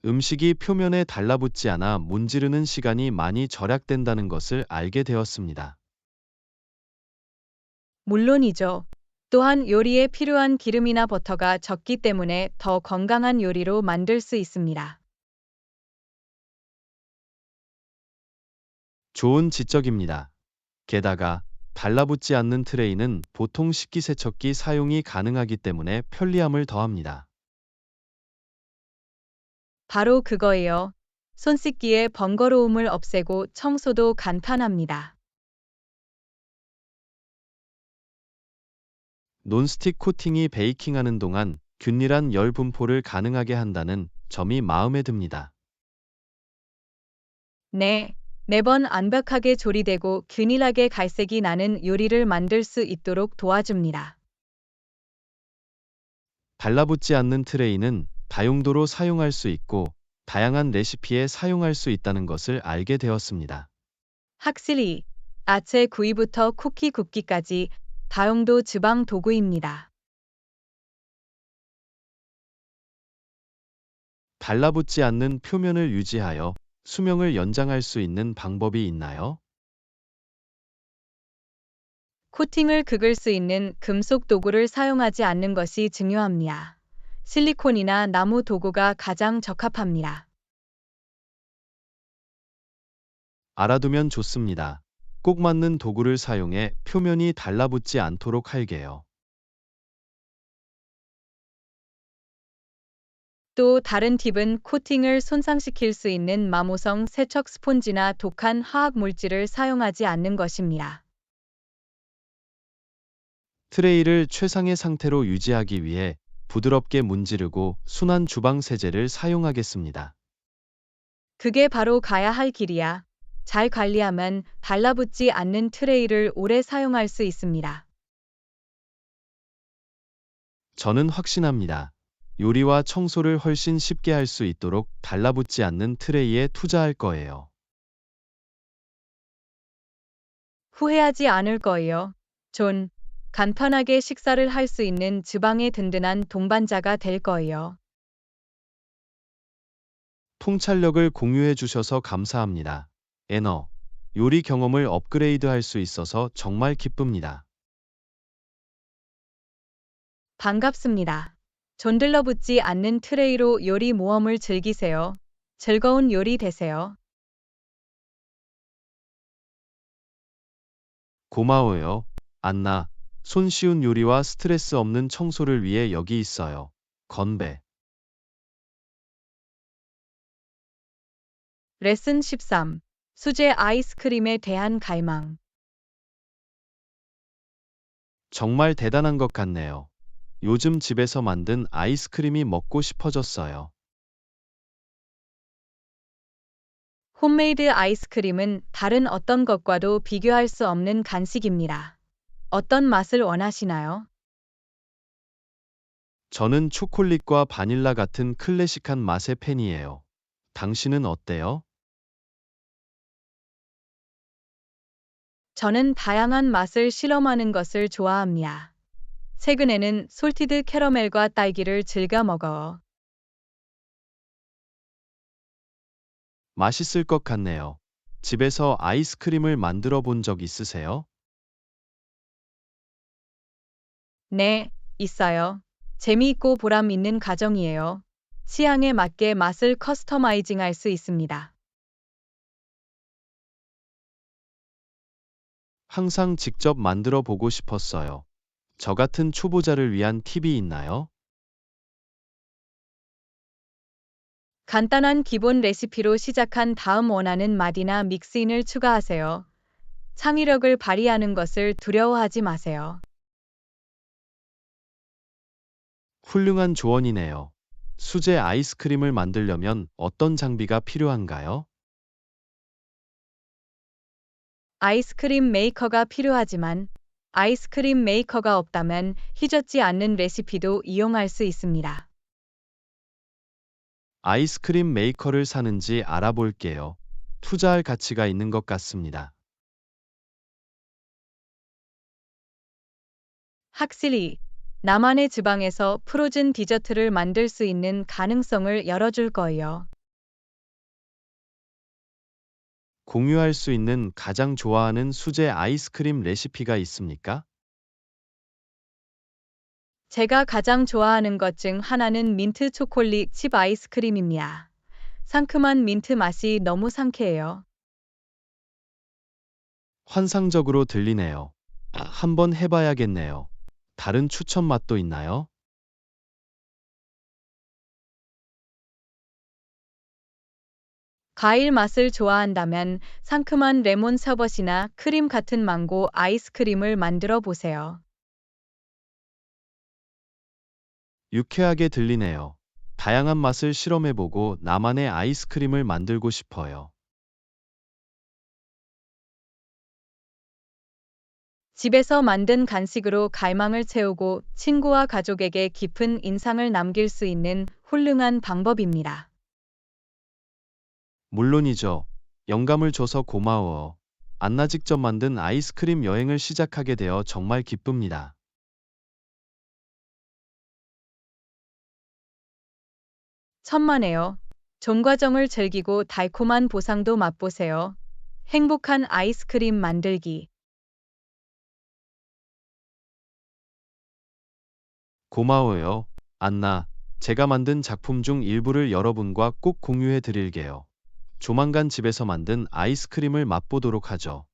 음식이 표면에 달라붙지 않아 문지르는 시간이 많이 절약된다는 것을 알게 되었습니다. 물론이죠. 또한 요리에 필요한 기름이나 버터가 적기 때문에 더 건강한 요리로 만들 수 있습니다. 좋은 지적입니다. 게다가 달라붙지 않는 트레이는 보통 식기세척기 사용이 가능하기 때문에 편리함을 더합니다. 바로 그거예요. 손 씻기의 번거로움을 없애고 청소도 간판합니다. 논스틱 코팅이 베이킹하는 동안 균일한 열 분포를 가능하게 한다는 점이 마음에 듭니다. 네, 매번 완벽하게 조리되고 균일하게 갈색이 나는 요리를 만들 수 있도록 도와줍니다. 달라붙지 않는 트레이는 다용도로 사용할 수 있고 다양한 레시피에 사용할 수 있다는 것을 알게 되었습니다. 확실히 야채 구이부터 쿠키 굽기까지 다용도 주방 도구입니다. 달라붙지 않는 표면을 유지하여 수명을 연장할 수 있는 방법이 있나요? 코팅을 긁을 수 있는 금속 도구를 사용하지 않는 것이 중요합니다. 실리콘이나 나무 도구가 가장 적합합니다. 알아두면 좋습니다. 꼭 맞는 도구를 사용해 표면이 달라붙지 않도록 할게요. 또 다른 팁은 코팅을 손상시킬 수 있는 마모성 세척 스폰지나 독한 화학 물질을 사용하지 않는 것입니다. 트레이를 최상의 상태로 유지하기 위해 부드럽게 문지르고 순한 주방 세제를 사용하겠습니다. 그게 바로 가야 할 길이야. 잘 관리하면 달라붙지 않는 트레이를 오래 사용할 수 있습니다. 저는 확신합니다. 요리와 청소를 훨씬 쉽게 할 수 있도록 달라붙지 않는 트레이에 투자할 거예요. 후회하지 않을 거예요. 존, 간편하게 식사를 할 수 있는 주방의 든든한 동반자가 될 거예요. 통찰력을 공유해 주셔서 감사합니다. 애너, 요리 경험을 업그레이드 할 수 있어서 정말 기쁩니다. 반갑습니다. 존 들러붙지 않는 트레이로 요리 모험을 즐기세요. 즐거운 요리 되세요. 고마워요. 안나, 손쉬운 요리와 스트레스 없는 청소를 위해 여기 있어요. 건배. 레슨 13. 수제 아이스크림에 대한 갈망. 정말 대단한 것 같네요. 요즘 집에서 만든 아이스크림이 먹고 싶어졌어요. 홈메이드 아이스크림은 다른 어떤 것과도 비교할 수 없는 간식입니다. 어떤 맛을 원하시나요? 저는 초콜릿과 바닐라 같은 클래식한 맛의 팬이에요. 당신은 어때요? 저는 다양한 맛을 실험하는 것을 좋아합니다. 최근에는 솔티드 캐러멜과 딸기를 즐겨 먹어요. 맛있을 것 같네요. 집에서 아이스크림을 만들어 본 적 있으세요? 네, 있어요. 재미있고 보람 있는 과정이에요. 취향에 맞게 맛을 커스터마이징 할 수 있습니다. 항상 직접 만들어 보고 싶었어요. 저 같은 초보자를 위한 팁이 있나요? 간단한 기본 레시피로 시작한 다음 원하는 맛이나 믹스인을 추가하세요. 창의력을 발휘하는 것을 두려워하지 마세요. 훌륭한 조언이네요. 수제 아이스크림을 만들려면 어떤 장비가 필요한가요? 아이스크림 메이커가 필요하지만 아이스크림 메이커가 없다면 휘젓지 않는 레시피도 이용할 수 있습니다. 아이스크림 메이커를 사는지 알아볼게요. 투자할 가치가 있는 것 같습니다. 확실히 나만의 주방에서 프로즌 디저트를 만들 수 있는 가능성을 열어줄 거예요. 공유할 수 있는 가장 좋아하는 수제 아이스크림 레시피가 있습니까? 제가 가장 좋아하는 것 중 하나는 민트 초콜릿 칩 아이스크림입니다. 상큼한 민트 맛이 너무 상쾌해요. 환상적으로 들리네요. 한번 해봐야겠네요. 다른 추천 맛도 있나요? 과일 맛을 좋아한다면 상큼한 레몬 서벗이나 크림 같은 망고 아이스크림을 만들어 보세요. 유쾌하게 들리네요. 다양한 맛을 실험해보고 나만의 아이스크림을 만들고 싶어요. 집에서 만든 간식으로 갈망을 채우고 친구와 가족에게 깊은 인상을 남길 수 있는 훌륭한 방법입니다. 물론이죠. 영감을 줘서 고마워. 안나 직접 만든 아이스크림 여행을 시작하게 되어 정말 기쁩니다. 천만에요. 전 과정을 즐기고 달콤한 보상도 맛보세요. 행복한 아이스크림 만들기. 고마워요. 안나, 제가 만든 작품 중 일부를 여러분과 꼭 공유해 드릴게요. 조만간 집에서 만든 아이스크림을 맛보도록 하죠.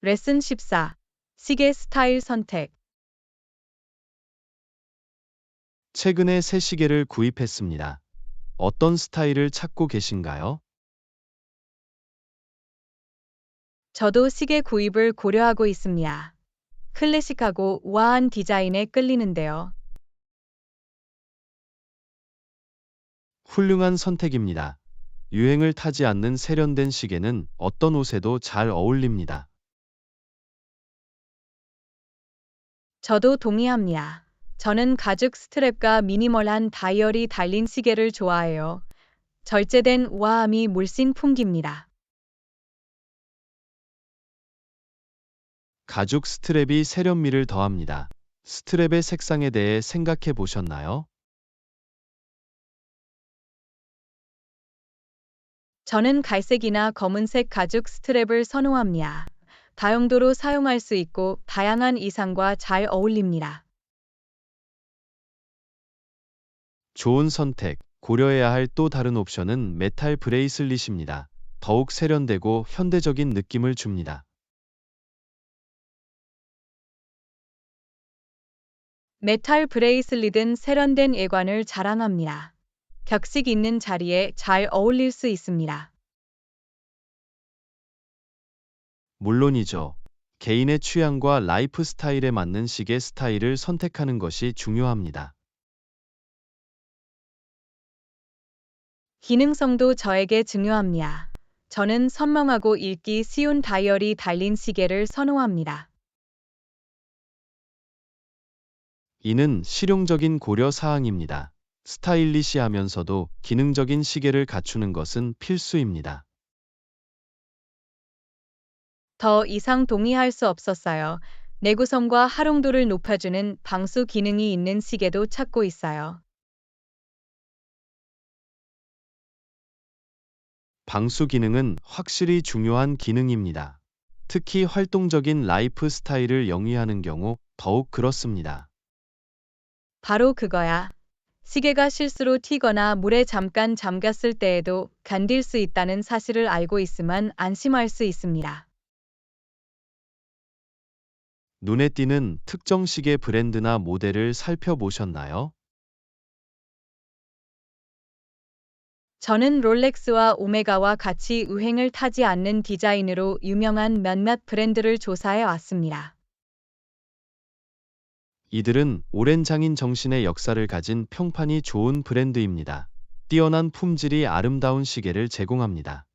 레슨 14. 시계 스타일 선택. 최근에 새 시계를 구입했습니다. 어떤 스타일을 찾고 계신가요? 저도 시계 구입을 고려하고 있습니다. 클래식하고 우아한 디자인에 끌리는데요. 훌륭한 선택입니다. 유행을 타지 않는 세련된 시계는 어떤 옷에도 잘 어울립니다. 저도 동의합니다. 저는 가죽 스트랩과 미니멀한 다이얼이 달린 시계를 좋아해요. 절제된 우아함이 물씬 풍깁니다. 가죽 스트랩이 세련미를 더합니다. 스트랩의 색상에 대해 생각해 보셨나요? 저는 갈색이나 검은색 가죽 스트랩을 선호합니다. 다용도로 사용할 수 있고 다양한 의상과 잘 어울립니다. 좋은 선택. 고려해야 할 또 다른 옵션은 메탈 브레이슬릿입니다. 더욱 세련되고 현대적인 느낌을 줍니다. 메탈 브레이슬릿은 세련된 외관을 자랑합니다. 격식 있는 자리에 잘 어울릴 수 있습니다. 물론이죠. 개인의 취향과 라이프 스타일에 맞는 시계 스타일을 선택하는 것이 중요합니다. 기능성도 저에게 중요합니다. 저는 선명하고 읽기 쉬운 다이얼이 달린 시계를 선호합니다. 이는 실용적인 고려 사항입니다. 스타일리시하면서도 기능적인 시계를 갖추는 것은 필수입니다. 더 이상 동의할 수 없었어요. 내구성과 활용도를 높여주는 방수 기능이 있는 시계도 찾고 있어요. 방수 기능은 확실히 중요한 기능입니다. 특히 활동적인 라이프 스타일을 영위하는 경우 더욱 그렇습니다. 바로 그거야. 시계가 실수로 튀거나 물에 잠깐 잠겼을 때에도 견딜 수 있다는 사실을 알고 있으면 안심할 수 있습니다. 눈에 띄는 특정 시계 브랜드나 모델을 살펴보셨나요? 저는 롤렉스와 오메가와 같이 유행을 타지 않는 디자인으로 유명한 몇몇 브랜드를 조사해 왔습니다. 이들은 오랜 장인 정신의 역사를 가진 평판이 좋은 브랜드입니다. 뛰어난 품질이 아름다운 시계를 제공합니다.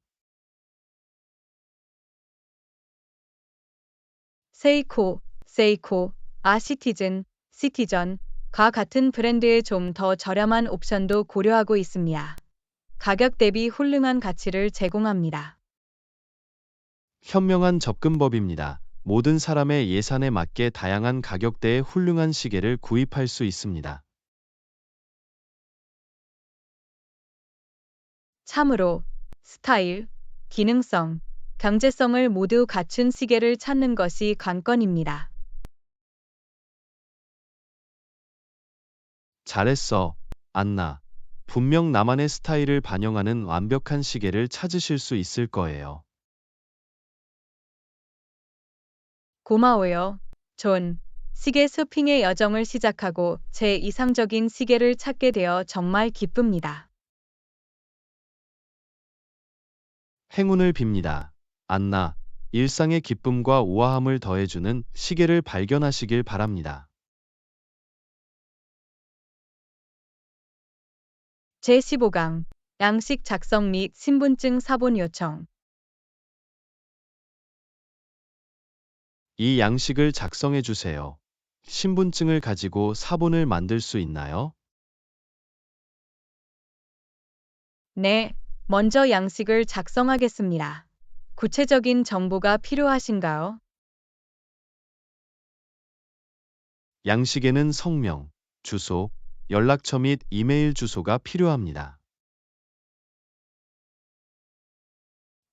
세이코, 시티전과 같은 브랜드의 좀 더 저렴한 옵션도 고려하고 있습니다. 가격 대비 훌륭한 가치를 제공합니다. 현명한 접근법입니다. 모든 사람의 예산에 맞게 다양한 가격대의 훌륭한 시계를 구입할 수 있습니다. 참으로 스타일, 기능성, 경제성을 모두 갖춘 시계를 찾는 것이 관건입니다. 잘했어, 안나. 분명 나만의 스타일을 반영하는 완벽한 시계를 찾으실 수 있을 거예요. 고마워요, 존. 시계 쇼핑의 여정을 시작하고 제 이상적인 시계를 찾게 되어 정말 기쁩니다. 행운을 빕니다. 안나, 일상의 기쁨과 우아함을 더해주는 시계를 발견하시길 바랍니다. 제15강 양식 작성 및 신분증 사본 요청. 이 양식을 작성해 주세요. 신분증을 가지고 사본을 만들 수 있나요? 네, 먼저 양식을 작성하겠습니다. 구체적인 정보가 필요하신가요? 양식에는 성명, 주소, 연락처 및 이메일 주소가 필요합니다.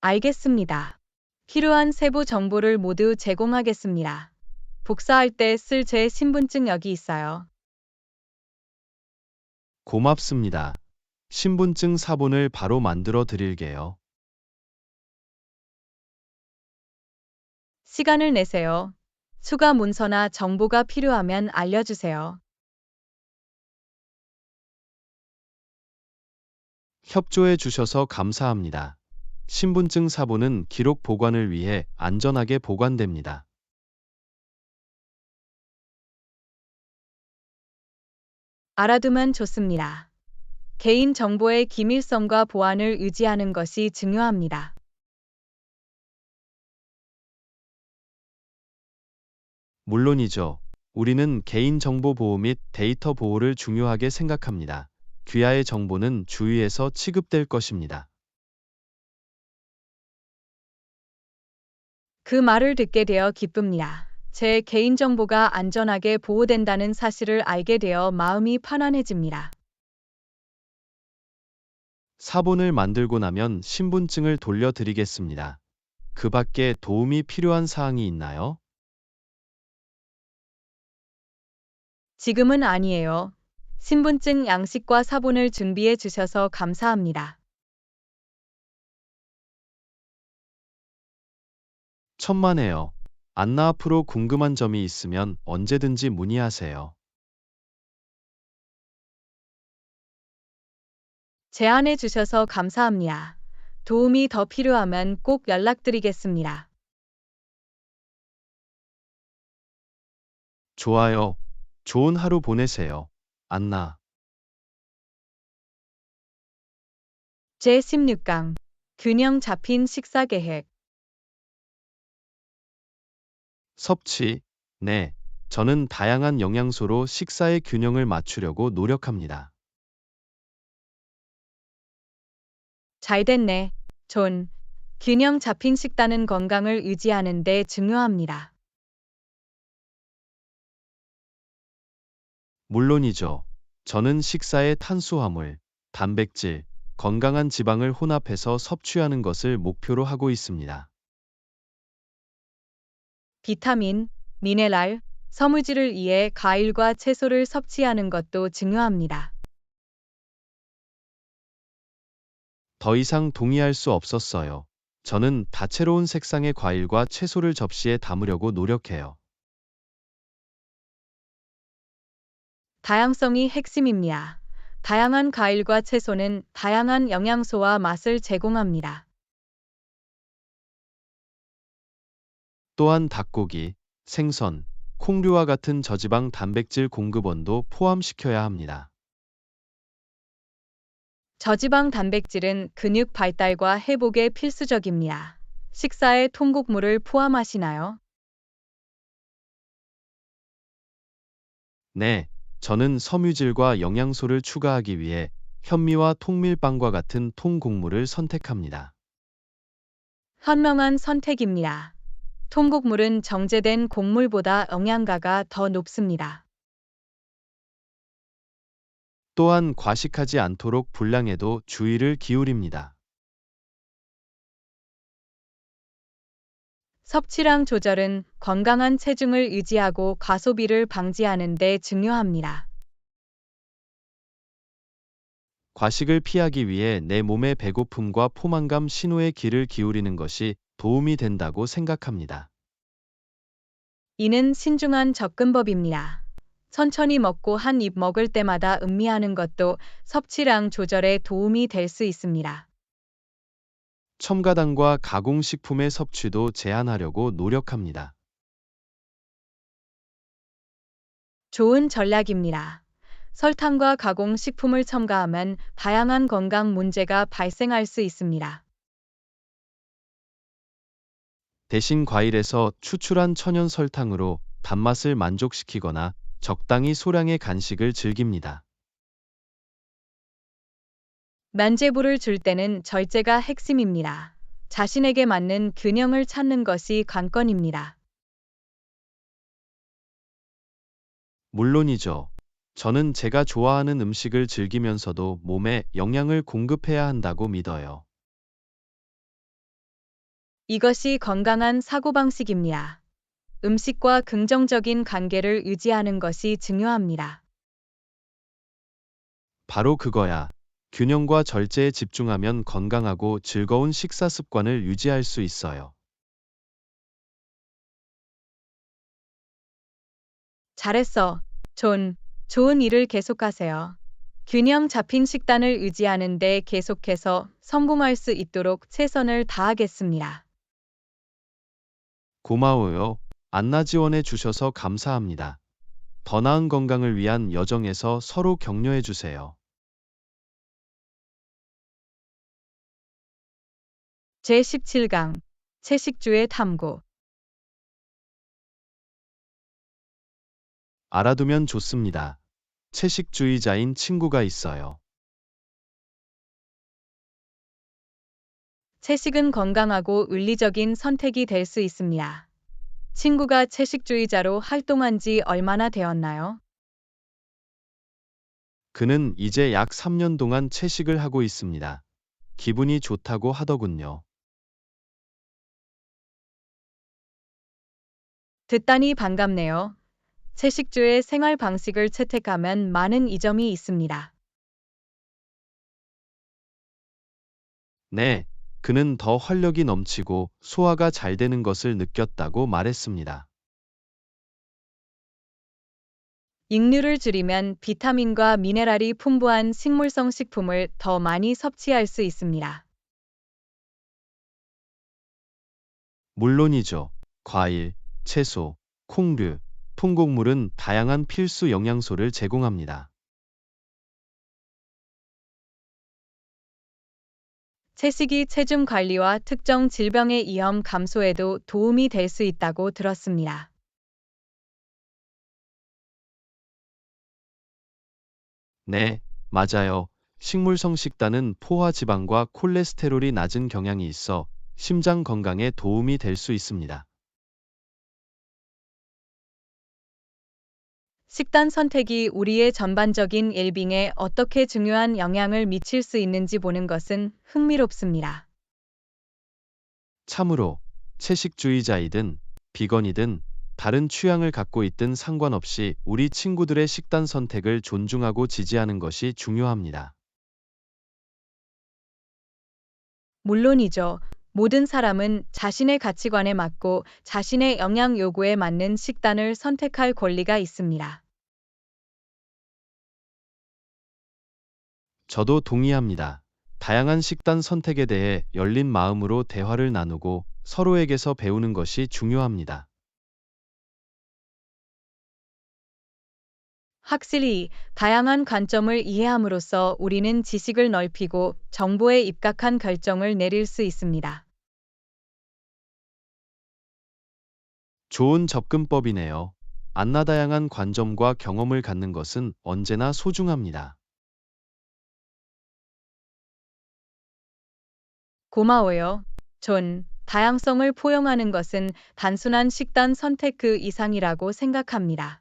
알겠습니다. 필요한 세부 정보를 모두 제공하겠습니다. 복사할 때 쓸 제 신분증 여기 있어요. 고맙습니다. 신분증 사본을 바로 만들어 드릴게요. 시간을 내세요. 추가 문서나 정보가 필요하면 알려주세요. 협조해 주셔서 감사합니다. 신분증 사본은 기록 보관을 위해 안전하게 보관됩니다. 알아두면 좋습니다. 개인 정보의 기밀성과 보안을 유지하는 것이 중요합니다. 물론이죠. 우리는 개인정보 보호 및 데이터 보호를 중요하게 생각합니다. 귀하의 정보는 주의해서 취급될 것입니다. 그 말을 듣게 되어 기쁩니다. 제 개인정보가 안전하게 보호된다는 사실을 알게 되어 마음이 편안해집니다. 사본을 만들고 나면 신분증을 돌려드리겠습니다. 그 밖에 도움이 필요한 사항이 있나요? 지금은 아니에요. 신분증 양식과 사본을 준비해 주셔서 감사합니다. 천만에요. 안나 앞으로 궁금한 점이 있으면 언제든지 문의하세요. 제안해 주셔서 감사합니다. 도움이 더 필요하면 꼭 연락드리겠습니다. 좋아요. 좋은 하루 보내세요. 안나. 제16강 균형 잡힌 식사 계획. 섭취. 네, 저는 다양한 영양소로 식사의 균형을 맞추려고 노력합니다. 잘 됐네. 존. 균형 잡힌 식단은 건강을 유지하는 데 중요합니다. 물론이죠. 저는 식사에 탄수화물, 단백질, 건강한 지방을 혼합해서 섭취하는 것을 목표로 하고 있습니다. 비타민, 미네랄, 섬유질을 위해 과일과 채소를 섭취하는 것도 중요합니다. 더 이상 동의할 수 없었어요. 저는 다채로운 색상의 과일과 채소를 접시에 담으려고 노력해요. 다양성이 핵심입니다. 다양한 과일과 채소는 다양한 영양소와 맛을 제공합니다. 또한 닭고기, 생선, 콩류와 같은 저지방 단백질 공급원도 포함시켜야 합니다. 저지방 단백질은 근육 발달과 회복에 필수적입니다. 식사에 통곡물을 포함하시나요? 네, 저는 섬유질과 영양소를 추가하기 위해 현미와 통밀빵과 같은 통곡물을 선택합니다. 현명한 선택입니다. 통곡물은 정제된 곡물보다 영양가가 더 높습니다. 또한 과식하지 않도록 분량에도 주의를 기울입니다. 섭취량 조절은 건강한 체중을 유지하고 과소비를 방지하는 데 중요합니다. 과식을 피하기 위해 내 몸의 배고픔과 포만감 신호에 귀를 기울이는 것이 도움이 된다고 생각합니다. 이는 신중한 접근법입니다. 천천히 먹고 한 입 먹을 때마다 음미하는 것도 섭취량 조절에 도움이 될 수 있습니다. 첨가당과 가공식품의 섭취도 제한하려고 노력합니다. 좋은 전략입니다. 설탕과 가공식품을 첨가하면 다양한 건강 문제가 발생할 수 있습니다. 대신 과일에서 추출한 천연 설탕으로 단맛을 만족시키거나 적당히 소량의 간식을 즐깁니다. 면제부를 줄 때는 절제가 핵심입니다. 자신에게 맞는 균형을 찾는 것이 관건입니다. 물론이죠. 저는 제가 좋아하는 음식을 즐기면서도 몸에 영양을 공급해야 한다고 믿어요. 이것이 건강한 사고방식입니다. 음식과 긍정적인 관계를 유지하는 것이 중요합니다. 바로 그거야. 균형과 절제에 집중하면 건강하고 즐거운 식사 습관을 유지할 수 있어요. 잘했어. 존. 좋은 일을 계속하세요. 균형 잡힌 식단을 유지하는 데 계속해서 성공할 수 있도록 최선을 다하겠습니다. 고마워요. 안나 지원해 주셔서 감사합니다. 더 나은 건강을 위한 여정에서 서로 격려해 주세요. 제17강 채식주의 탐구. 알아두면 좋습니다. 채식주의자인 친구가 있어요. 채식은 건강하고 윤리적인 선택이 될 수 있습니다. 친구가 채식주의자로 활동한 지 얼마나 되었나요? 그는 이제 약 3년 동안 채식을 하고 있습니다. 기분이 좋다고 하더군요. 듣다니 반갑네요. 채식주의 생활 방식을 채택하면 많은 이점이 있습니다. 네, 그는 더 활력이 넘치고 소화가 잘 되는 것을 느꼈다고 말했습니다. 육류를 줄이면 비타민과 미네랄이 풍부한 식물성 식품을 더 많이 섭취할 수 있습니다. 물론이죠. 과일, 채소, 콩류, 통곡물은 다양한 필수 영양소를 제공합니다. 채식이 체중 관리와 특정 질병의 위험 감소에도 도움이 될 수 있다고 들었습니다. 네, 맞아요. 식물성 식단은 포화 지방과 콜레스테롤이 낮은 경향이 있어 심장 건강에 도움이 될 수 있습니다. 식단 선택이 우리의 전반적인 웰빙에 어떻게 중요한 영향을 미칠 수 있는지 보는 것은 흥미롭습니다. 참으로 채식주의자이든 비건이든 다른 취향을 갖고 있든 상관없이 우리 친구들의 식단 선택을 존중하고 지지하는 것이 중요합니다. 물론이죠. 모든 사람은 자신의 가치관에 맞고 자신의 영양 요구에 맞는 식단을 선택할 권리가 있습니다. 저도 동의합니다. 다양한 식단 선택에 대해 열린 마음으로 대화를 나누고 서로에게서 배우는 것이 중요합니다. 확실히 다양한 관점을 이해함으로써 우리는 지식을 넓히고 정보에 입각한 결정을 내릴 수 있습니다. 좋은 접근법이네요. 안나 다양한 관점과 경험을 갖는 것은 언제나 소중합니다. 고마워요. 전 다양성을 포용하는 것은 단순한 식단 선택 그 이상이라고 생각합니다.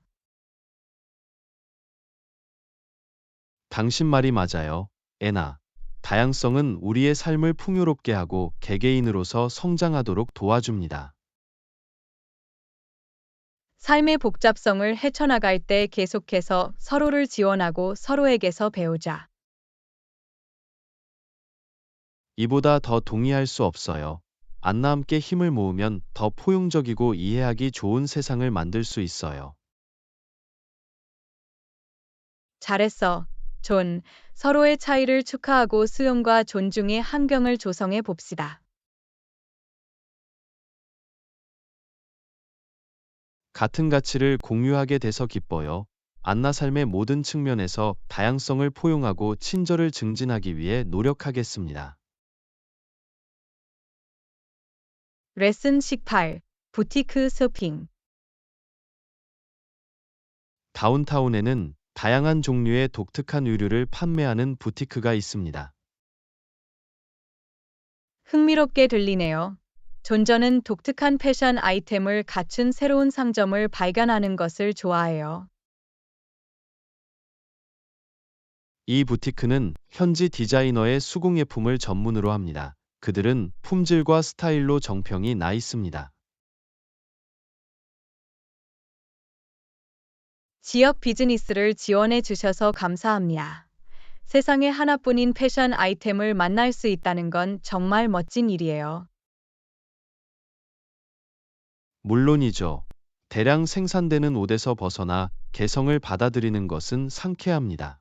당신 말이 맞아요. 애나. 다양성은 우리의 삶을 풍요롭게 하고 개개인으로서 성장하도록 도와줍니다. 삶의 복잡성을 헤쳐나갈 때 계속해서 서로를 지원하고 서로에게서 배우자. 이보다 더 동의할 수 없어요. 안나 함께 힘을 모으면 더 포용적이고 이해하기 좋은 세상을 만들 수 있어요. 잘했어. 존, 서로의 차이를 축하하고 수용과 존중의 환경을 조성해 봅시다. 같은 가치를 공유하게 돼서 기뻐요. 안나 삶의 모든 측면에서 다양성을 포용하고 친절을 증진하기 위해 노력하겠습니다. 레슨 18. 부티크 쇼핑. 다운타운에는 다양한 종류의 독특한 의류를 판매하는 부티크가 있습니다. 흥미롭게 들리네요. 존저는 독특한 패션 아이템을 갖춘 새로운 상점을 발견하는 것을 좋아해요. 이 부티크는 현지 디자이너의 수공예품을 전문으로 합니다. 그들은 품질과 스타일로 정평이 나 있습니다. 지역 비즈니스를 지원해 주셔서 감사합니다. 세상에 하나뿐인 패션 아이템을 만날 수 있다는 건 정말 멋진 일이에요. 물론이죠. 대량 생산되는 옷에서 벗어나 개성을 받아들이는 것은 상쾌합니다.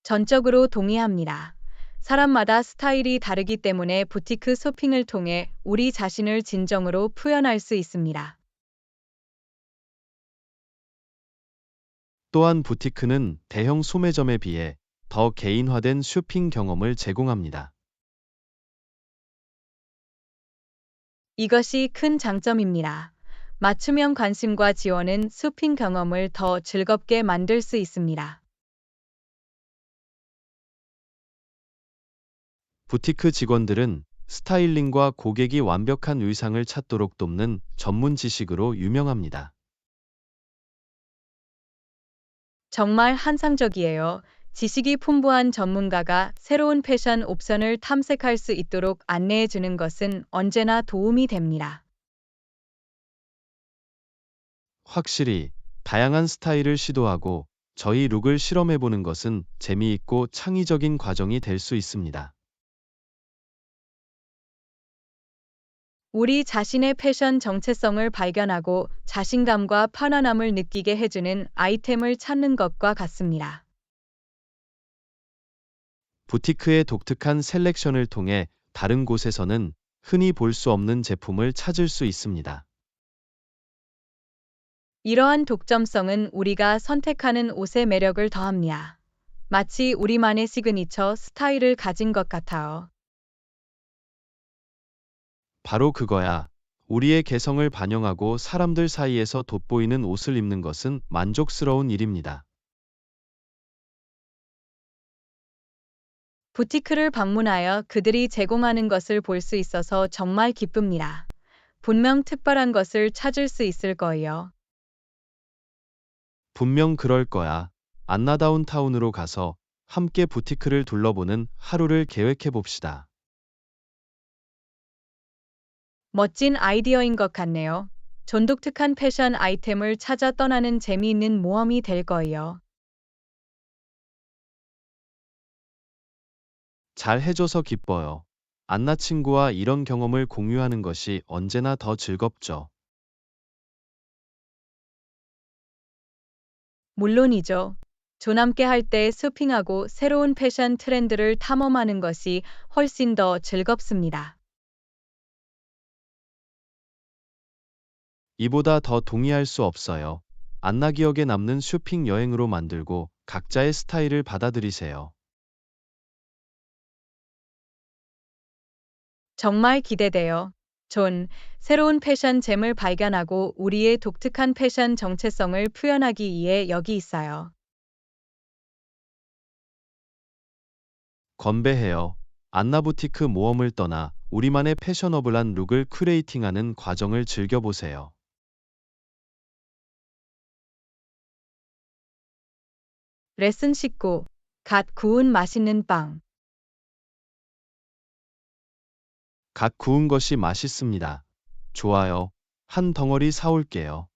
전적으로 동의합니다. 사람마다 스타일이 다르기 때문에 부티크 쇼핑을 통해 우리 자신을 진정으로 표현할 수 있습니다. 또한 부티크는 대형 소매점에 비해 더 개인화된 쇼핑 경험을 제공합니다. 이것이 큰 장점입니다. 맞춤형 관심과 지원은 쇼핑 경험을 더 즐겁게 만들 수 있습니다. 부티크 직원들은 스타일링과 고객이 완벽한 의상을 찾도록 돕는 전문 지식으로 유명합니다. 정말 환상적이에요. 지식이 풍부한 전문가가 새로운 패션 옵션을 탐색할 수 있도록 안내해 주는 것은 언제나 도움이 됩니다. 확실히 다양한 스타일을 시도하고 저희 룩을 실험해보는 것은 재미있고 창의적인 과정이 될 수 있습니다. 우리 자신의 패션 정체성을 발견하고 자신감과 편안함을 느끼게 해주는 아이템을 찾는 것과 같습니다. 부티크의 독특한 셀렉션을 통해 다른 곳에서는 흔히 볼 수 없는 제품을 찾을 수 있습니다. 이러한 독점성은 우리가 선택하는 옷의 매력을 더합니다. 마치 우리만의 시그니처 스타일을 가진 것 같아요. 바로 그거야. 우리의 개성을 반영하고 사람들 사이에서 돋보이는 옷을 입는 것은 만족스러운 일입니다. 부티크를 방문하여 그들이 제공하는 것을 볼 수 있어서 정말 기쁩니다. 분명 특별한 것을 찾을 수 있을 거예요. 분명 그럴 거야. 안나다운 타운으로 가서 함께 부티크를 둘러보는 하루를 계획해 봅시다. 멋진 아이디어인 것 같네요. 전독특한 패션 아이템을 찾아 떠나는 재미있는 모험이 될 거예요. 잘 해줘서 기뻐요. 안나 친구와 이런 경험을 공유하는 것이 언제나 더 즐겁죠. 물론이죠. 조남께 할 때 쇼핑하고 새로운 패션 트렌드를 탐험하는 것이 훨씬 더 즐겁습니다. 이보다 더 동의할 수 없어요. 안나 기억에 남는 쇼핑 여행으로 만들고 각자의 스타일을 받아들이세요. 정말 기대돼요. 존, 새로운 패션 잼을 발견하고 우리의 독특한 패션 정체성을 표현하기 위해 여기 있어요. 건배해요. 안나 부티크 모험을 떠나 우리만의 패셔너블한 룩을 큐레이팅하는 과정을 즐겨보세요. 레슨 19. 갓 구운 맛있는 빵. 갓 구운 것이 맛있습니다. 좋아요. 한 덩어리 사올게요.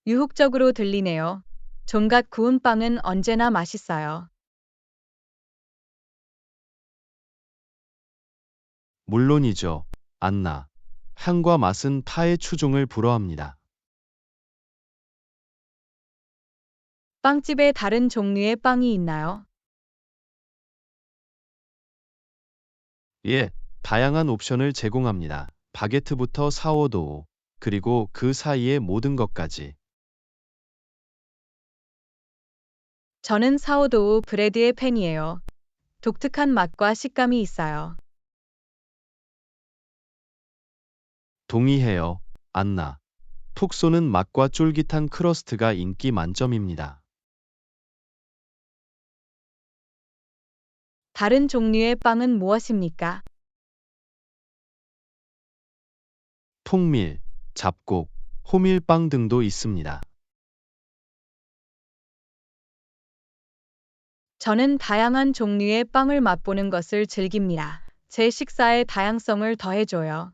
유혹적으로 들리네요. 존갓 구운 빵은 언제나 맛있어요. 물론이죠. 안나. 향과 맛은 타의 추종을 불허합니다. 빵집에 다른 종류의 빵이 있나요? 예, 다양한 옵션을 제공합니다. 바게트부터 사워도우, 그리고 그 사이의 모든 것까지. 저는 사워도우 브레드의 팬이에요. 독특한 맛과 식감이 있어요. 동의해요. 안나. 톡 쏘는 맛과 쫄깃한 크러스트가 인기 만점입니다. 다른 종류의 빵은 무엇입니까? 통밀, 잡곡, 호밀빵 등도 있습니다. 저는 다양한 종류의 빵을 맛보는 것을 즐깁니다. 제 식사에 다양성을 더해줘요.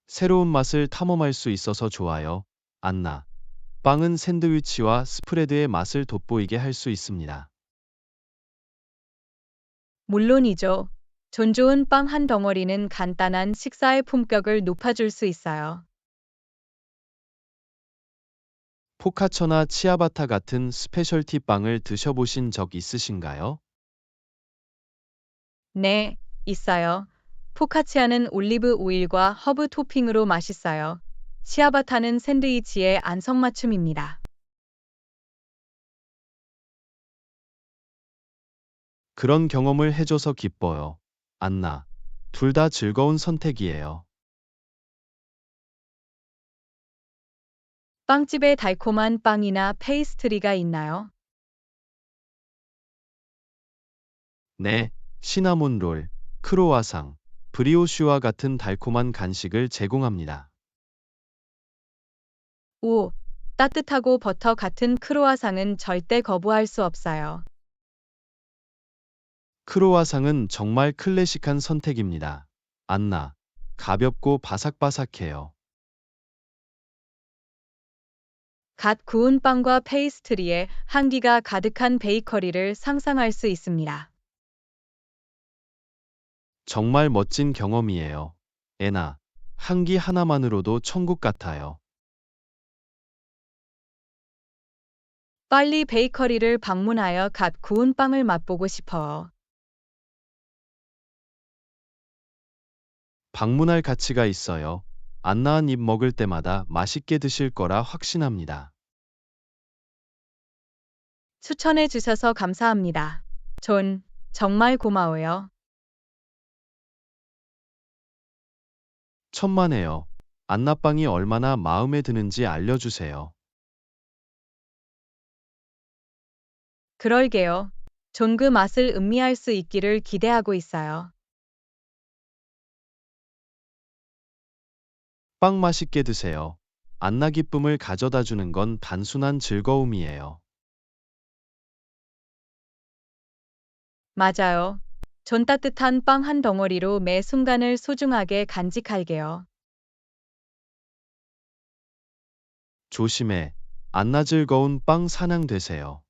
새로운 맛을 탐험할 수 있어서 좋아요. 안나. 빵은 샌드위치와 스프레드의 맛을 돋보이게 할 수 있습니다. 물론이죠. 존 좋은 빵 한 덩어리는 간단한 식사의 품격을 높아줄 수 있어요. 포카처나 치아바타 같은 스페셜티 빵을 드셔보신 적 있으신가요? 네, 있어요. 포카치아는 올리브 오일과 허브 토핑으로 맛있어요. 치아바타는 샌드위치의 안성맞춤입니다. 그런 경험을 해줘서 기뻐요. 안나. 둘 다 즐거운 선택이에요. 빵집에 달콤한 빵이나 페이스트리가 있나요? 네, 시나몬 롤, 크로와상, 브리오슈와 같은 달콤한 간식을 제공합니다. 오, 따뜻하고 버터 같은 크로아상은 절대 거부할 수 없어요. 크로와상은 정말 클래식한 선택입니다. 안나. 가볍고 바삭바삭해요. 갓 구운 빵과 페이스트리에 향기가 가득한 베이커리를 상상할 수 있습니다. 정말 멋진 경험이에요. 애나. 향기 하나만으로도 천국 같아요. 빨리 베이커리를 방문하여 갓 구운 빵을 맛보고 싶어요. 방문할 가치가 있어요. 안나 한 입 먹을 때마다 맛있게 드실 거라 확신합니다. 추천해 주셔서 감사합니다. 존, 정말 고마워요. 천만에요. 안나빵이 얼마나 마음에 드는지 알려주세요. 그럴게요. 존 그 맛을 음미할 수 있기를 기대하고 있어요. 빵 맛있게 드세요. 안나 기쁨을 가져다 주는 건 단순한 즐거움이에요. 맞아요. 존 따뜻한 빵 한 덩어리로 매 순간을 소중하게 간직할게요. 조심해. 안나 즐거운 빵 사냥 되세요.